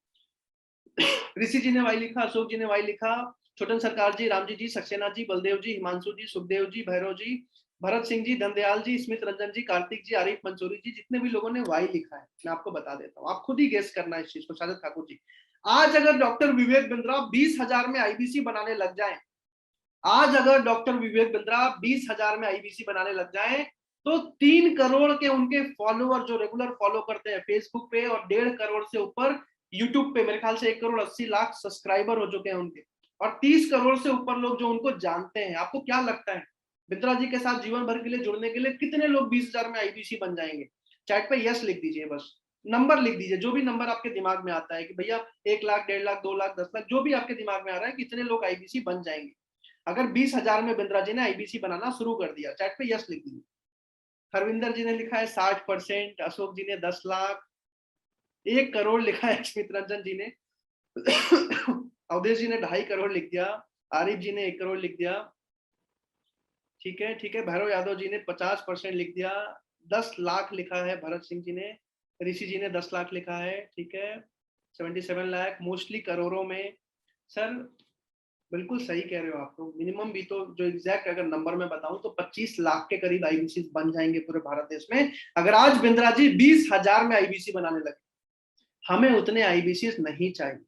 ऋषि जी ने वाई लिखा, अशोक जी ने वाई लिखा, छोटन सरकार जी, रामजी जी, सक्सेना जी, बलदेव जी, हिमांशु जी, सुखदेव जी, भैरव जी, भरत सिंह जी, धनदयाल जी, स्मित रंजन जी, कार्तिक जी, आरिफ मंसूरी जी, जितने भी लोगों ने वाई लिखा है मैं आपको बता देता हूँ, आप खुद ही गेस करना इस चीज को। शायद ठाकुर जी, आज अगर डॉक्टर विवेक बिंद्रा 20,000 में आईबीसी बनाने लग जाए, आज अगर डॉक्टर विवेक बिंद्रा 20,000 में आईबीसी बनाने लग जाए, तो 3 करोड़ के उनके फॉलोअर जो रेगुलर फॉलो करते हैं फेसबुक पे, और 1.5 करोड़ से ऊपर यूट्यूब पे, मेरे ख्याल से 1 करोड़ 80 लाख सब्सक्राइबर हो चुके हैं उनके, और 30 करोड़ से ऊपर लोग जो उनको जानते हैं। आपको क्या लगता है बिंद्रा जी के साथ जीवन भर के लिए जुड़ने के लिए कितने लोग 20,000 में आईबीसी बन जाएंगे? चैट पे यस लिख दीजिए, बस नंबर लिख दीजिए, जो भी नंबर आपके दिमाग में आता है कि भैया 1 लाख, 1.5 लाख, 2 लाख, 10 लाख, जो भी आपके दिमाग में आ रहा है, कितने लोग आईबीसी बन जाएंगे अगर 20,000 में बिंद्रा जी ने आईबीसी बनाना शुरू कर दिया। चैट पे यस लिख दीजिए। हरविंदर जी ने लिखा है 60%, अशोक जी ने 10 लाख, 1 करोड़ लिखा है स्मित रंजन जी ने, अवधेश जी ने 2.5 करोड़ लिख दिया, आरिफ जी ने 1 करोड़ लिख दिया, ठीक है ठीक है। भैरव यादव जी ने 50% लिख दिया, 10 लाख लिखा है भरत सिंह जी ने, ऋषि जी ने 10 लाख लिखा है, ठीक है, 77 लाख, मोस्टली करोड़ों में। सर बिल्कुल सही कह रहे हो आप, तो मिनिमम भी तो जो एग्जैक्ट अगर नंबर में बताऊं तो 25 लाख के करीब आईबीसी बन जाएंगे पूरे भारत देश में, अगर आज बिंद्रा जी 20,000 में आईबीसी बनाने लगे। हमें उतने आईबीसी नहीं चाहिए,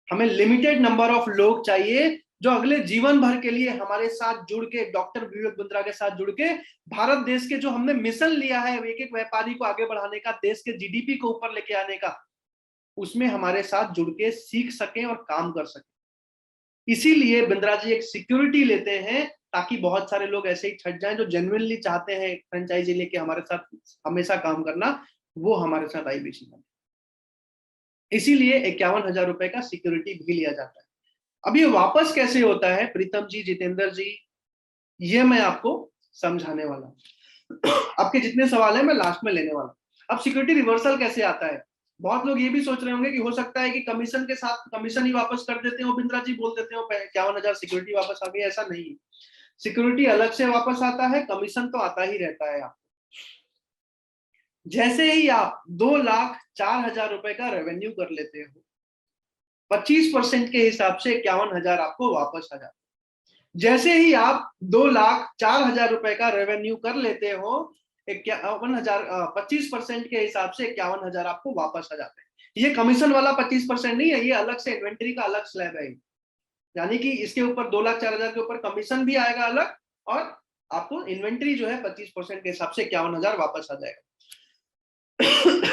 हमें लिमिटेड नंबर ऑफ लोग चाहिए जो अगले जीवन भर के लिए हमारे साथ जुड़ के, डॉक्टर विवेक बिंद्रा के साथ जुड़ के, भारत देश के जो हमने मिशन लिया है एक एक व्यापारी को आगे बढ़ाने का, देश के जीडीपी को ऊपर लेके आने का, उसमें हमारे साथ जुड़ के सीख सके और काम कर सके। इसीलिए बिंद्रा जी एक सिक्योरिटी लेते हैं, ताकि बहुत सारे लोग ऐसे ही छट जाएं जो जेन्युइनली चाहते हैं फ्रेंचाइजी लेके हमारे साथ हमेशा काम करना, वो हमारे साथ आईबीसी बने। इसीलिए 51,000 रुपए का सिक्योरिटी भी लिया जाता है। अब ये वापस कैसे होता है प्रीतम जी, जितेंद्र जी, ये मैं आपको समझाने वाला हूं। आपके जितने सवाल है मैं लास्ट में लेने वाला हूं। अब सिक्योरिटी रिवर्सल कैसे आता है, बहुत लोग ये भी सोच रहे होंगे कि हो सकता है कि कमीशन के साथ कमीशन ही वापस कर देते हो, बिंद्रा जी बोल देते हो 51,000 सिक्योरिटी वापस आ गई, ऐसा नहीं है। सिक्योरिटी अलग से वापस आता है, कमीशन तो आता ही रहता है। आप जैसे ही आप 2,04,000 रुपए का रेवेन्यू कर लेते हो, 25% के हिसाब से 51,000 आपको वापस आ जाता है। जैसे ही आप 2,04,000 रुपए का रेवेन्यू कर लेते हो, 51,000, 25% के हिसाब से 51,000 आपको वापस आ जाते हैं। ये कमीशन वाला 25% नहीं है, ये अलग से इन्वेंट्री का अलग स्लैब है, यानी कि इसके ऊपर 2,04,000 के ऊपर कमीशन भी आएगा अलग, और आपको इन्वेंट्री जो है 25% के हिसाब से 51,000 वापस आ जाएगा।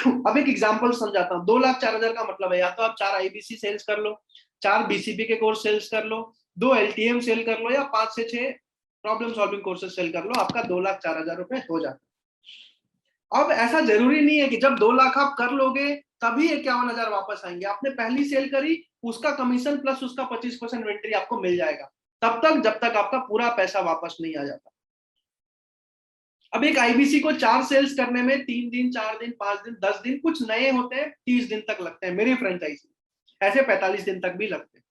अब एक एग्जांपल समझाता हूँ। 2,04,000 का मतलब है या तो आप 4 आईबीसी सेल्स कर लो, 4 बीसीपी के कोर्स सेल्स कर लो, 2 एलटीएम सेल कर लो, या 5 से 6 प्रॉब्लम सॉल्विंग कोर्सेज सेल कर लो, आपका 2,04,000 रुपए हो जाता है। अब ऐसा जरूरी नहीं है कि जब 2 लाख आप कर लोगे तभी 51,000 वापस आएंगे। आपने पहली सेल करी, उसका कमीशन प्लस उसका 25% इन्वेंट्री आपको मिल जाएगा, तब तक जब तक आपका पूरा पैसा वापस नहीं आ जाता। अब एक आईबीसी को 4 सेल्स करने में 3 दिन, 4 दिन, 5 दिन, 10 दिन, कुछ नए होते हैं 30 दिन तक लगते हैं मेरी फ्रेंचाइजी, ऐसे 45 दिन तक भी लगते हैं।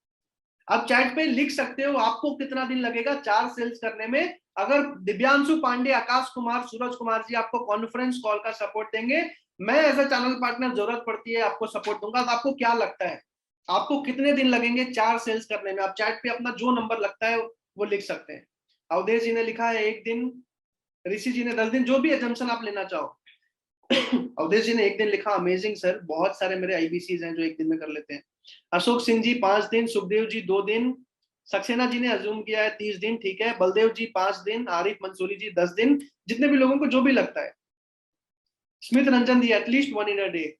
आप चैट पे लिख सकते हो आपको कितना दिन लगेगा 4 सेल्स करने में। अगर दिव्यांशु पांडे, आकाश कुमार, सूरज कुमार जी आपको कॉन्फ्रेंस कॉल का सपोर्ट देंगे, मैं एज अ चैनल पार्टनर जरूरत पड़ती है आपको सपोर्ट दूंगा, तो आपको क्या लगता है आपको कितने दिन लगेंगे 4 सेल्स करने में? आप चैट पे अपना जो नंबर लगता है वो लिख सकते हैं। अवधेश जी ने लिखा है 1 दिन, ऋषि जी ने 10 दिन, जो भी एजम्पशन आप लेना चाहो। अवधेश जी ने 1 दिन लिखा, अमेजिंग सर, बहुत सारे मेरे आईबीसीज हैं जो 1 दिन में कर लेते हैं। अशोक सिंह जी 5 दिन, सुखदेव जी 2 दिन, सक्सेना जी ने अज्यूम किया है 30 दिन, ठीक है, बलदेव जी 5 दिन, आरिफ मंसूरी जी 10 दिन, जितने भी लोगों को जो भी लगता है। स्मित रंजन जी एटलीस्ट 1 इन अ डे,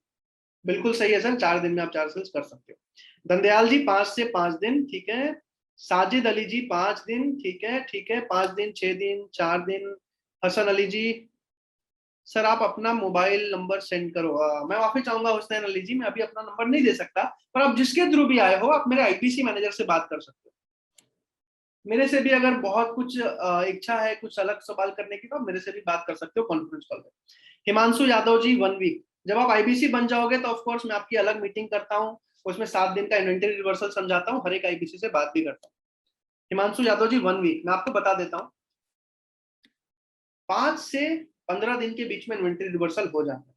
बिल्कुल सही है सर, 4 दिन में आप 4 सेल्स कर सकते हो। दंदयाल जी 5 से 5 दिन, ठीक है। साजिद अली जी 5 दिन, ठीक है, ठीक है, 5 दिन, 6 दिन, 4 दिन। हसन अली जी, सर आप अपना मोबाइल नंबर सेंड करो। मैं माफी चाहूंगा हुसैन अली जी, मैं अभी अपना नंबर नहीं दे सकता, पर आप जिसके थ्रू भी आए हो आप मेरे आईपीसी मैनेजर से बात कर सकते हो। मेरे से भी अगर बहुत कुछ इच्छा है कुछ अलग सवाल करने की, तो आप मेरे से भी बात कर सकते हो कॉन्फ्रेंस कॉल पे। हिमांशु यादव जी 1 वीक, जब आप आईबीसी बन जाओगे तो ऑफ कोर्स मैं आपकी अलग मीटिंग करता हूँ, उसमें 7 दिन का इन्वेंटरी रिवर्सल समझाता हूँ, हर एक आईबीसी से बात भी करता हूँ। हिमांशु यादव जी 1 वीक, मैं आपको बता देता हूँ 5 से 15 दिन के बीच में इन्वेंटरी रिवर्सल हो जाता है।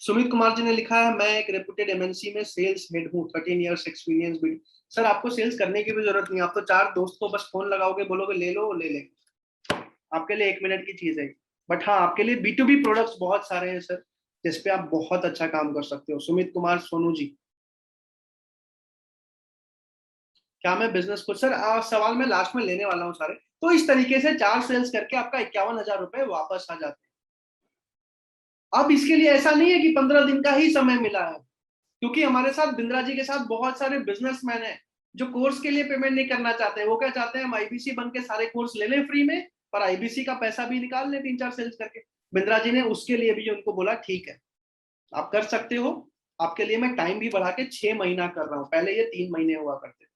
सुमित कुमार जी ने लिखा है, मैं एक रेपुटेड एमएनसी में सेल्स हेड हूँ, 13 इयर्स एक्सपीरियंस भी। सर आपको सेल्स करने की भी जरूरत नहीं, आप तो 4 दोस्त को बस फोन लगाओगे, बोलोगे ले लो, ले लेंगे, आपके लिए 1 मिनट की चीज है। बट हाँ, आपके लिए बी टू बी प्रोडक्ट्स बहुत सारे हैं सर, जिसपे आप बहुत अच्छा काम कर सकते हो। सुमित कुमार सोनू जी, क्या मैं बिजनेस को सर सवाल मैं लास्ट में लेने वाला हूँ सारे। तो इस तरीके से 4 सेल्स करके आपका 51,000 रुपए वापस आ जाते हैं। अब इसके लिए ऐसा नहीं है कि 15 दिन का ही समय मिला है, क्योंकि हमारे साथ बिंद्रा जी के साथ बहुत सारे बिजनेसमैन हैं जो कोर्स के लिए पेमेंट नहीं करना चाहते हैं। वो क्या चाहते हैं, हम आईबीसी बन के सारे कोर्स ले लें फ्री में, पर आईबीसी का पैसा भी निकाल लें 3-4 सेल्स करके। बिंद्रा जी ने उसके लिए भी उनको बोला ठीक है आप कर सकते हो, आपके लिए मैं टाइम भी बढ़ा के 6 महीना कर रहा हूँ, पहले ये 3 महीने हुआ करते थे,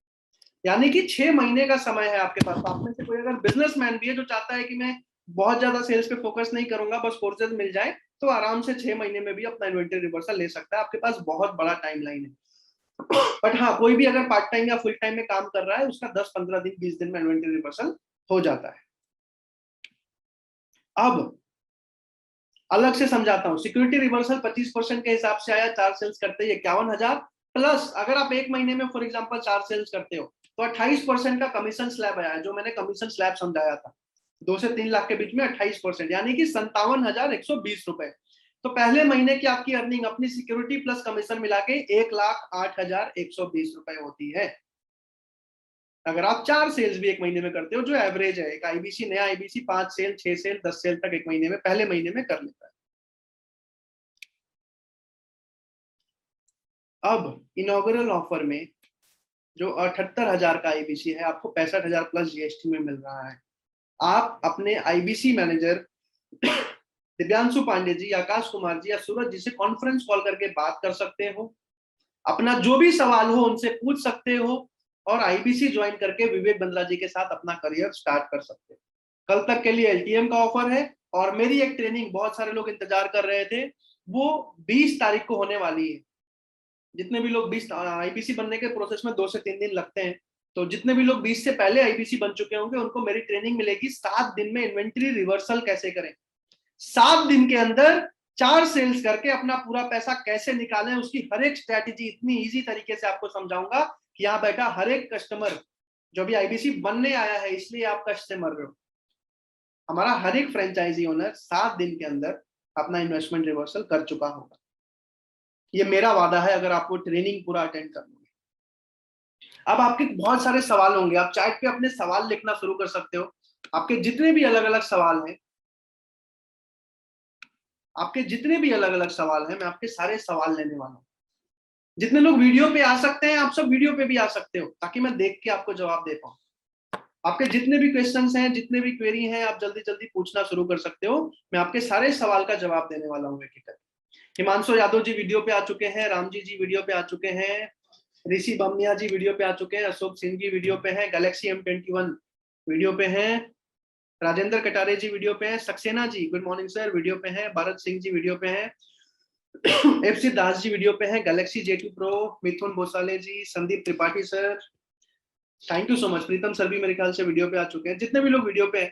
यानी कि 6 महीने का समय है आपके पास। आप में से कोई अगर बिजनेसमैन भी है जो चाहता है कि मैं बहुत ज्यादा सेल्स पे फोकस नहीं करूंगा, बस कोर्सेज मिल जाए, तो आराम से 6 महीने में भी अपना इन्वेंटरी रिवर्सल ले सकता है, आपके पास बहुत बड़ा टाइम लाइन है। बट हाँ, कोई भी अगर पार्ट टाइम या फुल टाइम में काम कर रहा है, उसका 10-15 दिन 20 दिन में इन्वेंटरी रिवर्सल हो जाता है। अब अलग से समझाता हूँ, सिक्योरिटी रिवर्सल 25% के हिसाब से आया, 4 सेल्स करते ही 51,000, प्लस अगर आप 1 महीने में फॉर एग्जाम्पल 4 सेल्स करते हो तो 28% का कमीशन स्लैब आया, जो मैंने कमीशन स्लैब समझाया था, 2 से 3 लाख के बीच में 28%, यानी कि 57,120 रुपए। तो पहले महीने की आपकी अर्निंग अपनी सिक्योरिटी प्लस कमीशन मिला के 1,08,120 रुपए होती है, अगर आप 4 सेल्स भी 1 महीने में करते हो, जो एवरेज है। एक आईबीसी, नया आईबीसी 5 सेल, 6 सेल, 10 सेल तक 1 महीने में, पहले महीने में कर लेता है। अब इनॉग्रल ऑफर में जो 78,000 का आईबीसी है, आपको 65,000 प्लस जीएसटी में मिल रहा है। आप अपने आईबीसी मैनेजर दिव्यांशु पांडे जी, आकाश कुमार जी या सूरज जी से कॉन्फ्रेंस कॉल करके बात कर सकते हो, अपना जो भी सवाल हो उनसे पूछ सकते हो, और आईबीसी ज्वाइन करके विवेक बंद्रा जी के साथ अपना करियर स्टार्ट कर सकते हो। कल तक के लिए एलटीएम का ऑफर है, और मेरी एक ट्रेनिंग बहुत सारे लोग इंतजार कर रहे थे, वो 20 तारीख को होने वाली है। जितने भी लोग 20 आईबीसी बनने के प्रोसेस में 2 से 3 दिन लगते हैं, तो जितने भी लोग 20 से पहले आईबीसी बन चुके होंगे उनको मेरी ट्रेनिंग मिलेगी 7 दिन में इन्वेंट्री रिवर्सल कैसे करें, 7 दिन के अंदर 4 सेल्स करके अपना पूरा पैसा कैसे निकालें, उसकी हर एक स्ट्रैटेजी इतनी इजी तरीके से आपको समझाऊंगा कि यहाँ बैठा हर एक कस्टमर जो भी आईबीसी बनने आया है, इसलिए आप कष्ट से मर रहे हो, हमारा हर एक फ्रेंचाइजी ओनर 7 दिन के अंदर अपना इन्वेस्टमेंट रिवर्सल कर चुका होगा। ये मेरा वादा है, अगर आप वो ट्रेनिंग पूरा अटेंड कर लोगे। अब आपके बहुत सारे सवाल होंगे, आप चैट पे अपने सवाल लिखना शुरू कर सकते हो, आपके जितने भी अलग अलग सवाल हैं आपके जितने भी अलग अलग सवाल हैं मैं आपके सारे सवाल लेने वाला हूँ। जितने लोग वीडियो पे आ सकते हैं आप सब वीडियो पे भी आ सकते हो, ताकि मैं देख के आपको जवाब दे पाऊँ। आपके जितने भी क्वेश्चंस हैं, जितने भी क्वेरी हैं, आप जल्दी जल्दी पूछना शुरू कर सकते हो। मैं आपके सारे सवाल का जवाब देने वाला हूँ एक एक करके। हिमांशु यादव जी वीडियो पे आ चुके हैं, रामजी जी वीडियो पे आ चुके हैं, ऋषि बमिया जी वीडियो पे आ चुके हैं, अशोक सिंह जी वीडियो पे हैं, गैलेक्सी M21 वीडियो पे हैं, राजेंद्र कटारे जी वीडियो पे हैं, Saxena ji good morning sir video पे हैं, भारत सिंह जी वीडियो पे हैं, FC दास जी वीडियो पे हैं, Galaxy J2 Pro, Mithun Bhosale ji, Sandeep Tripathi sir, thank you so much, Pritam sir भी मेरे ख्याल से वीडियो पे आ चुके हैं। जितने भी लोग वीडियो पे हैं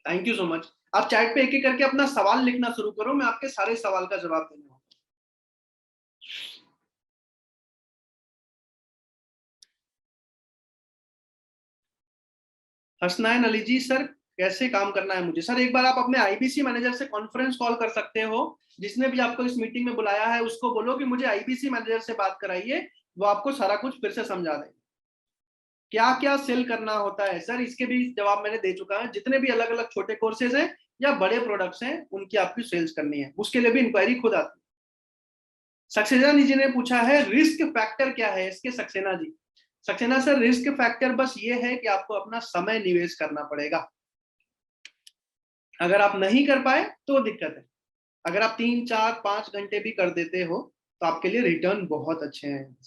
थैंक यू सो मच। आप चैट पे एक एक करके अपना सवाल लिखना शुरू करो, मैं आपके सारे सवाल का जवाब देने वाला हूं। हसनैन अली जी सर कैसे काम करना है मुझे? सर एक बार आप अपने IBC मैनेजर से कॉन्फ्रेंस कॉल कर सकते हो। जिसने भी आपको इस मीटिंग में बुलाया है उसको बोलो कि मुझे IBC मैनेजर से बात कराइए, वो आपको सारा कुछ फिर से समझा देंगे। क्या क्या सेल करना होता है सर, इसके भी जवाब मैंने दे चुका है। जितने भी अलग अलग छोटे कोर्सेज हैं या बड़े प्रोडक्ट्स हैं उनकी आपकी सेल्स करनी है, उसके लिए भी इंक्वायरी खुद आती है। सक्सेना जी ने पूछा है रिस्क फैक्टर क्या है इसके? Saxena ji, Saxena sir risk factor बस ये है कि आपको अपना समय निवेश करना पड़ेगा। अगर आप नहीं कर पाए तो दिक्कत है। अगर आप 3 4 5 घंटे भी कर देते हो तो आपके लिए रिटर्न बहुत अच्छे हैं।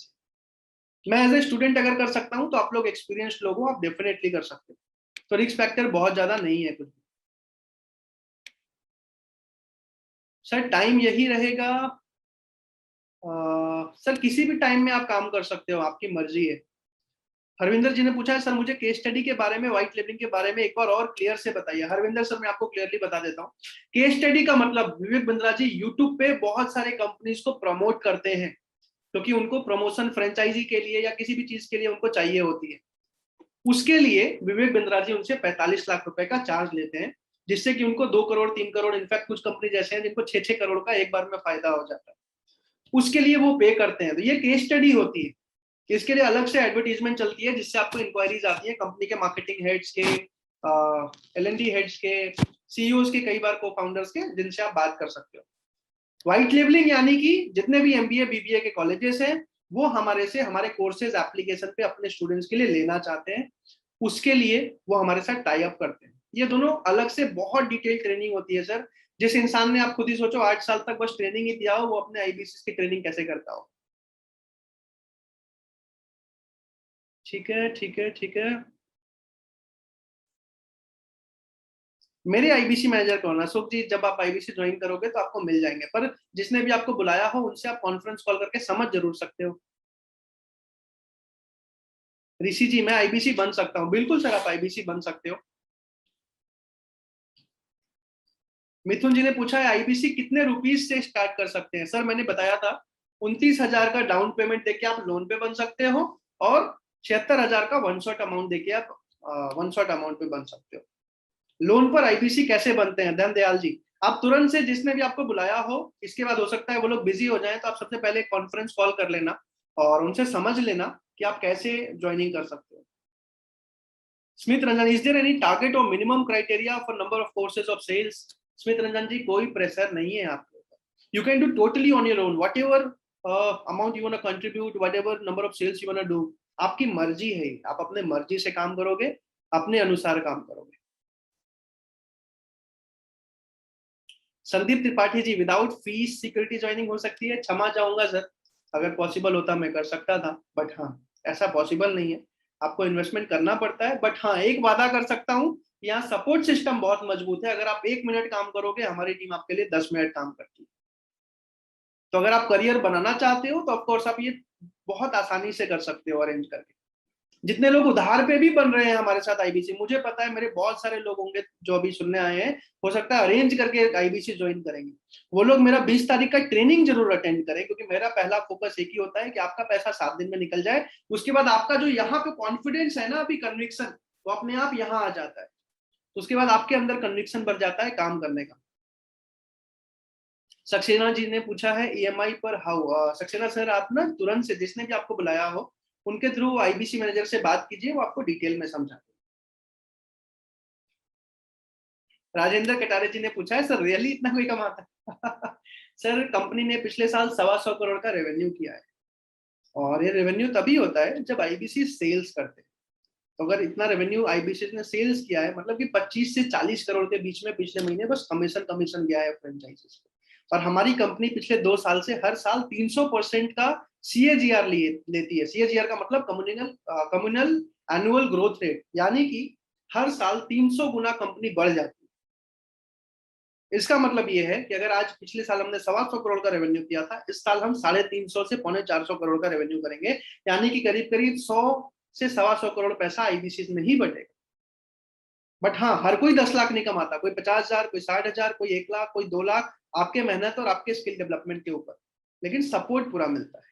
मैं एज ए स्टूडेंट अगर कर सकता हूं तो आप लोग एक्सपीरियंस्ड लोग हो, आप डेफिनेटली कर सकते हो। तो रिस्क फैक्टर बहुत ज्यादा नहीं है कुछ। सर टाइम यही रहेगा। सर किसी भी टाइम में आप काम कर सकते हो, आपकी मर्जी है। हरविंदर जी ने पूछा है सर मुझे केस स्टडी के बारे में, व्हाइट लेबलिंग के बारे में एक बार और क्लियर से बताइए। हरविंदर सर मैं आपको क्लियरली बता देता हूँ। केस स्टडी का मतलब विवेक बिंद्रा जी यूट्यूब पे बहुत सारे कंपनीज को प्रमोट करते हैं, क्योंकि उनको प्रमोशन फ्रेंचाइजी के लिए या किसी भी चीज के लिए उनको चाहिए होती है। उसके लिए विवेक बिंद्रा जी उनसे 45 लाख रुपए का चार्ज लेते हैं, जिससे कि उनको 2 करोड़ 3 करोड़, इनफैक्ट कुछ कंपनी जैसे हैं जिनको 6 6 करोड़ का एक बार में फायदा हो जाता है, उसके लिए वो पे करते हैं। तो ये केस स्टडी होती है। इसके लिए अलग से एडवर्टीजमेंट चलती है जिससे आपको इंक्वायरीज आती है कंपनी के मार्केटिंग हेड्स के, L&D हेड्स के, CEOs के, कई बार को फाउंडर्स के, जिनसे आप बात कर सकते हो। व्हाइट लेबलिंग यानी कि जितने भी MBA BBA के कॉलेजेस हैं वो हमारे से हमारे कोर्सेज एप्लीकेशन पे अपने स्टूडेंट्स के लिए लेना चाहते हैं, उसके लिए वो हमारे साथ टाई अप करते हैं। ये दोनों अलग से बहुत डिटेल ट्रेनिंग होती है सर। जिस इंसान ने, आप खुद ही सोचो, 8 साल तक बस ट्रेनिंग ही दिया हो, वो अपने IBC की ट्रेनिंग कैसे करता हो? ठीक है ठीक है ठीक है। मेरे IBC मैनेजर कौन है अशोक जी? जब आप IBC ज्वाइन करोगे तो आपको मिल जाएंगे, पर जिसने भी आपको बुलाया हो उनसे आप कॉन्फ्रेंस कॉल करके समझ जरूर सकते हो। ऋषि जी मैं IBC बन सकता हूँ, बिल्कुल सर आप IBC बन सकते हो। मिथुन जी ने पूछा है IBC कितने रुपीज से स्टार्ट कर सकते हैं? सर मैंने बताया था 29,000 का डाउन पेमेंट देके आप लोन पे बन सकते हो, और 76,000 का वन शॉट अमाउंट देके आप वन शॉट अमाउंट पे बन सकते हो। लोन पर IBC कैसे बनते हैं? धन दयाल जी, आप तुरंत से जिसने भी आपको बुलाया हो, इसके बाद हो सकता है वो लोग बिजी हो जाएं, तो आप सबसे पहले कॉन्फ्रेंस कॉल कर लेना और उनसे समझ लेना कि आप कैसे ज्वाइनिंग कर सकते हो। Smit Ranjan, is there any target और minimum criteria for number of courses of sales? Smit Ranjan ji कोई प्रेशर नहीं है आपके ऊपर, you can do totally on your own, whatever amount you want to contribute, whatever number of sales you want to do, आपकी मर्जी है। आप अपने मर्जी से काम करोगे, अपने अनुसार काम करोगे। संदीप त्रिपाठी जी, विदाउट फीस सिक्योरिटी ज्वाइनिंग हो सकती है? क्षमा चाहूंगा सर, अगर पॉसिबल होता मैं कर सकता था, बट हाँ ऐसा पॉसिबल नहीं है। आपको इन्वेस्टमेंट करना पड़ता है, बट हाँ एक वादा कर सकता हूँ, यहाँ सपोर्ट सिस्टम बहुत मजबूत है। अगर आप 1 मिनट काम करोगे हमारी टीम आपके लिए 10 मिनट काम करती है। तो अगर आप करियर बनाना चाहते हो तो ऑफकोर्स आप ये बहुत आसानी से कर सकते हो अरेंज करके। जितने लोग उधार पे भी बन रहे हैं हमारे साथ IBC, मुझे पता है मेरे बहुत सारे लोग होंगे जो अभी सुनने आए हैं, हो सकता है अरेंज करके IBC ज्वाइन करेंगे। वो लोग मेरा 20 तारीख का ट्रेनिंग जरूर अटेंड करें, क्योंकि मेरा पहला फोकस एक ही होता है कि आपका पैसा 7 दिन में निकल जाए। उसके बाद आपका जो यहाँ पे कॉन्फिडेंस है ना, अभी कन्विक्शन, वो अपने आप यहाँ आ जाता है। तो उसके बाद आपके अंदर कन्विक्शन बढ़ जाता है काम करने का। सक्सेना जी ने पूछा है EMI पर हाउ? सक्सेना सर आप ना तुरंत से जिसने भी आपको बुलाया हो उनके थ्रू IBC मैनेजर से बात कीजिए, वो आपको डिटेल में समझा। राजेंद्र कटारे जी ने पूछा है, सर रियली इतना कोई कमाता है? सर कंपनी ने पिछले साल 125 करोड़ का रेवेन्यू किया है, और ये रेवेन्यू तभी होता है जब आईबीसी सेल्स करते हैं। तो अगर इतना रेवेन्यू आईबीसी ने सेल्स किया है, मतलब कि 25 से 40 करोड़ के बीच में पिछले महीने बस कमीशन कमीशन गया है फ्रेंचाइजीज को। और हमारी कंपनी पिछले 2 साल से हर साल 300% का सीएजीआर लेती है। सीएजीआर का मतलब कम्युनल एनुअल ग्रोथ रेट, यानी कि हर साल 300 गुना कंपनी बढ़ जाती है। इसका मतलब ये है कि अगर आज पिछले साल हमने 125 करोड़ का रेवेन्यू किया था, इस साल हम 350 से 450 करोड़ का रेवेन्यू करेंगे, यानी कि करीब करीब 100 से 125 करोड़ पैसा आईबीसी में ही बटेगा। बट हाँ, हर कोई 10 लाख नहीं कमाता, कोई 50,000, कोई 60,000, कोई 1 लाख, कोई 2 लाख, आपके मेहनत और आपके स्किल डेवलपमेंट के ऊपर, लेकिन सपोर्ट पूरा मिलता है।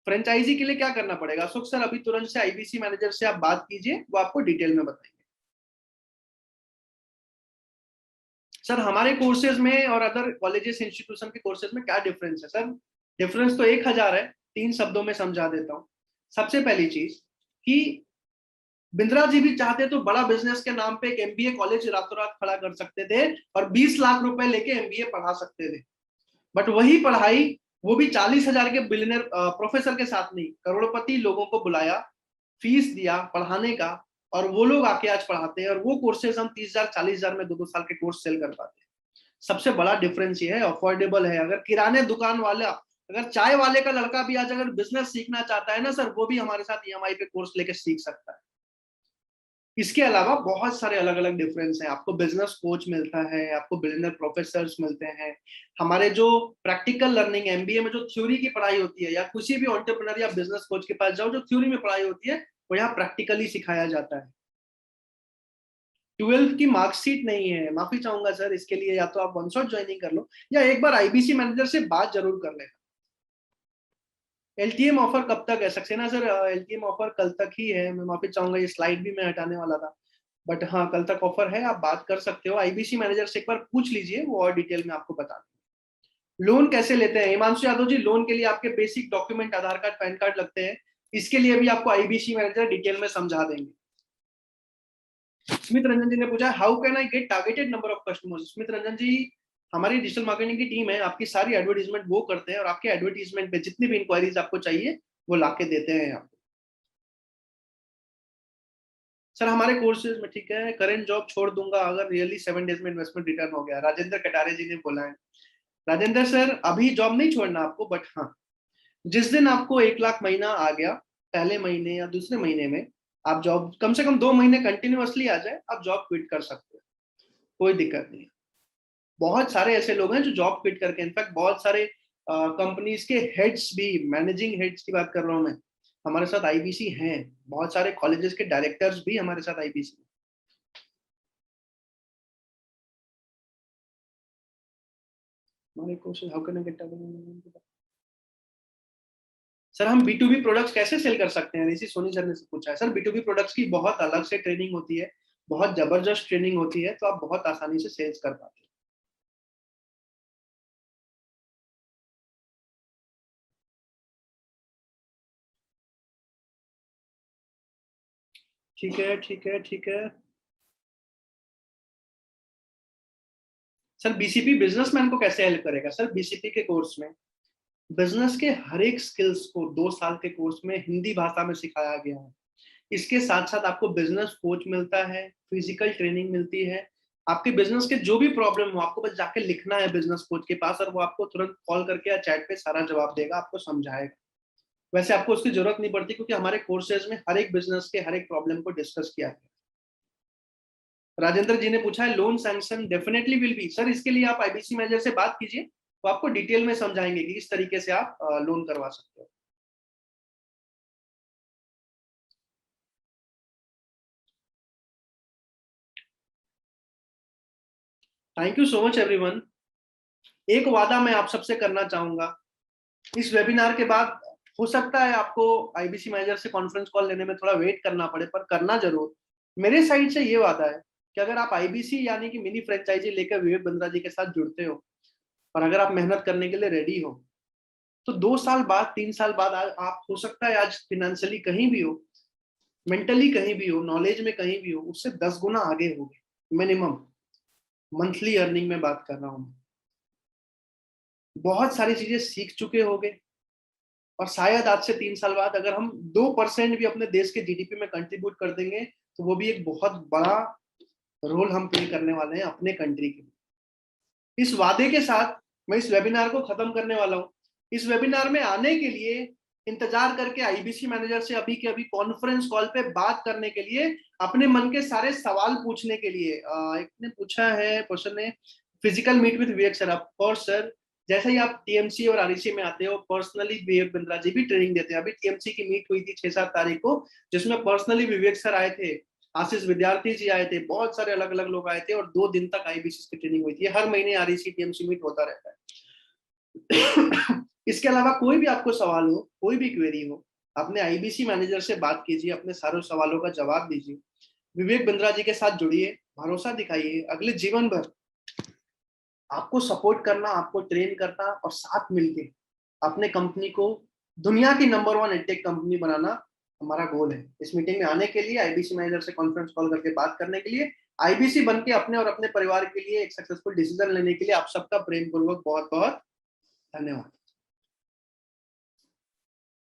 फ्रेंचाइजी के लिए क्या करना पड़ेगा? अशोक सर अभी तुरंत से आईबीसी मैनेजर से आप बात कीजिए, वो आपको डिटेल में बताएंगे। सर हमारे कोर्सेज में और अदर कॉलेजेस इंस्टीट्यूशन के कोर्सेज में क्या डिफरेंस है? सर डिफरेंस तो 1000 है, 3 शब्दों में समझा देता हूँ। सबसे पहली चीज कि बिंद्रा जी भी चाहते तो बड़ा बिजनेस के नाम पे एक एमबीए कॉलेज रातों रात खड़ा कर सकते थे और 20 लाख रुपए लेके एमबीए पढ़ा सकते थे। बट वही पढ़ाई, वो भी 40,000 के बिलियनर प्रोफेसर के साथ नहीं, करोड़पति लोगों को बुलाया, फीस दिया पढ़ाने का, और वो लोग आके आज पढ़ाते हैं, और वो कोर्सेज हम 30,000 40,000 में 2-2 साल के कोर्स सेल कर पाते हैं। सबसे बड़ा डिफरेंस ये है, अफोर्डेबल है। अगर किराने दुकान वाला, अगर चाय वाले का लड़का भी आज अगर बिजनेस सीखना चाहता है ना सर, वो भी हमारे साथ ईएमआई पे कोर्स लेके सीख सकता है। इसके अलावा बहुत सारे अलग अलग डिफरेंस हैं। आपको बिजनेस कोच मिलता है, आपको बिजनेस प्रोफेसर्स मिलते हैं। हमारे जो प्रैक्टिकल लर्निंग एमबीए में जो थ्योरी की पढ़ाई होती है, या किसी भी एंटरप्रेन्योर या बिजनेस कोच के पास जाओ, जो थ्योरी में पढ़ाई होती है वो यहाँ प्रैक्टिकली सिखाया जाता है। 12th की मार्कशीट नहीं है, माफी चाहूंगा सर इसके लिए। या तो आप वन शॉट ज्वाइनिंग कर लो, या एक बार आईबीसी मैनेजर से बात जरूर कर लेना। एलटीएम ऑफर कब तक है सक्सेना सर? एलटीएम ऑफर कल तक ही है। मैं माफी चाहूंगा, ये स्लाइड भी मैं हटाने वाला था, बट हाँ कल तक ऑफर है। आप बात कर सकते हो आईबीसी मैनेजर से, एक बार पूछ लीजिए, वो और डिटेल में आपको बता देंगे। लोन कैसे लेते हैं हिमांशु यादव जी? लोन के लिए आपके बेसिक डॉक्यूमेंट आधार कार्ड पैन कार्ड लगते हैं। इसके लिए भी आपको आईबीसी मैनेजर डिटेल में समझा देंगे। स्मित रंजन जी ने पूछा, how can I get targeted number of customers? Smit Ranjan ji, हमारी डिजिटल मार्केटिंग की टीम है, आपकी सारी एडवर्टीजमेंट वो करते हैं, और आपके एडवर्टीजमेंट पे जितनी भी इंक्वायरीज आपको चाहिए वो लाके देते हैं आपको। सर हमारे कोर्सेज में, ठीक है, करंट जॉब छोड़ दूंगा अगर रियली 7 डेज में इन्वेस्टमेंट रिटर्न हो गया, राजेंद्र कटारे जी ने बोला है। राजेंद्र सर अभी जॉब नहीं छोड़ना आपको, बट हाँ जिस दिन आपको 1 लाख महीना आ गया, पहले महीने या दूसरे महीने में, आप जॉब कम से कम 2 महीने कंटिन्यूअसली आ जाए, आप जॉब क्विट कर सकते हो, कोई दिक्कत नहीं है। बहुत सारे ऐसे लोग हैं जो जॉब क्विट करके, इनफैक्ट बहुत सारे कंपनीज के हेड्स भी, मैनेजिंग हेड्स की बात कर रहा हूँ मैं, हमारे साथ आईबीसी हैं। बहुत सारे कॉलेजेस के डायरेक्टर्स भी हमारे साथ आईबीसी। हमारे question, how can I gate, sir हम बी टू बी प्रोडक्ट्स कैसे सेल कर सकते हैं? ऋषि सोनी सर ने से पूछा है। Sir B to B products की बहुत अलग से ट्रेनिंग होती है, बहुत जबरदस्त ट्रेनिंग होती है, तो आप बहुत आसानी से सेल्स कर पाते हैं। ठीक है ठीक है ठीक है। सर बीसीपी बिजनेसमैन को कैसे हेल्प करेगा? सर बीसीपी के कोर्स में बिजनेस के हर एक स्किल्स को 2 साल के कोर्स में हिंदी भाषा में सिखाया गया है। इसके साथ साथ आपको बिजनेस कोच मिलता है, फिजिकल ट्रेनिंग मिलती है। आपके बिजनेस के जो भी प्रॉब्लम हो, आपको बस जाके लिखना है बिजनेस कोच के पास, और वो आपको तुरंत कॉल करके या चैट पे सारा जवाब देगा, आपको समझाएगा। वैसे आपको उसकी जरूरत नहीं पड़ती, क्योंकि हमारे कोर्सेज में हर एक बिजनेस के हर एक प्रॉब्लम को डिस्कस किया गया। राजेंद्र जी ने पूछा है, loan sanction definitely will be. Sir इसके लिए आप आईबीसी मैनेजर से बात कीजिए, वो आपको डिटेल में समझाएंगे कि इस तरीके से आप लोन करवा सकते हो। Thank you so much everyone. एक वादा मैं आप सबसे करना चाहूंगा, इस वेबिनार के बाद हो सकता है आपको आईबीसी मैनेजर से कॉन्फ्रेंस कॉल लेने में थोड़ा वेट करना पड़े, पर करना जरूर। मेरे साइड से ये वादा है कि अगर आप आईबीसी यानी कि मिनी फ्रेंचाइजी लेकर विवेक बिंद्रा जी के साथ जुड़ते हो, और अगर आप मेहनत करने के लिए रेडी हो, तो 2 साल बाद, 3 साल बाद आप हो सकता है आज फिनेंशियली कहीं भी हो, मेंटली कहीं भी हो, नॉलेज में कहीं भी हो, उससे 10 गुना आगे होगे मिनिमम। मंथली अर्निंग में बात कर रहा हूँ। बहुत सारी चीजें सीख चुके होंगे और शायद आज से 3 साल बाद अगर हम 2% भी अपने देश के जीडीपी में कंट्रीब्यूट कर देंगे तो वो भी एक बहुत बड़ा रोल हम प्ले करने वाले हैं अपने कंट्री के लिए। इस वादे के साथ मैं इस वेबिनार को खत्म करने वाला हूँ। इस वेबिनार में आने के लिए इंतजार करके आईबीसी मैनेजर से अभी के अभी कॉन्फ्रेंस कॉल पे बात करने के लिए, अपने मन के सारे सवाल पूछने के लिए। एक ने पूछा है क्वेश्चन है, physical meet with Vivek sir. Of course sir, जैसे ही आप टीएमसी और आरईसी में आते हो, पर्सनली विवेक बिंद्रा जी भी ट्रेनिंग देते हैं। अभी टीएमसी की मीट हुई थी 6-7 तारीख को, जिसमें पर्सनली विवेक सर आए थे, आशीष विद्यार्थी जी आए थे, बहुत सारे अलग अलग लोग आए थे और 2 दिन तक आईबीसी की ट्रेनिंग हुई थी। हर महीने आरईसी टीएमसी मीट होता रहता है। इसके अलावा कोई भी आपको सवाल हो, कोई भी क्वेरी हो, अपने आईबीसी मैनेजर से बात कीजिए, अपने सारे सवालों का जवाब दीजिए, विवेक बिंद्रा जी के साथ जुड़िए, भरोसा दिखाइए। अगले जीवन भर आपको सपोर्ट करना, आपको ट्रेन करना और साथ मिलके अपने कंपनी को दुनिया की नंबर 1 एडटेक कंपनी बनाना हमारा गोल है। इस मीटिंग में आने के लिए, आईबीसी मैनेजर से कॉन्फ्रेंस कॉल करके बात करने के लिए, आईबीसी बन के अपने और अपने परिवार के लिए एक सक्सेसफुल डिसीजन लेने के लिए आप सबका प्रेम पूर्वक बहुत बहुत धन्यवाद।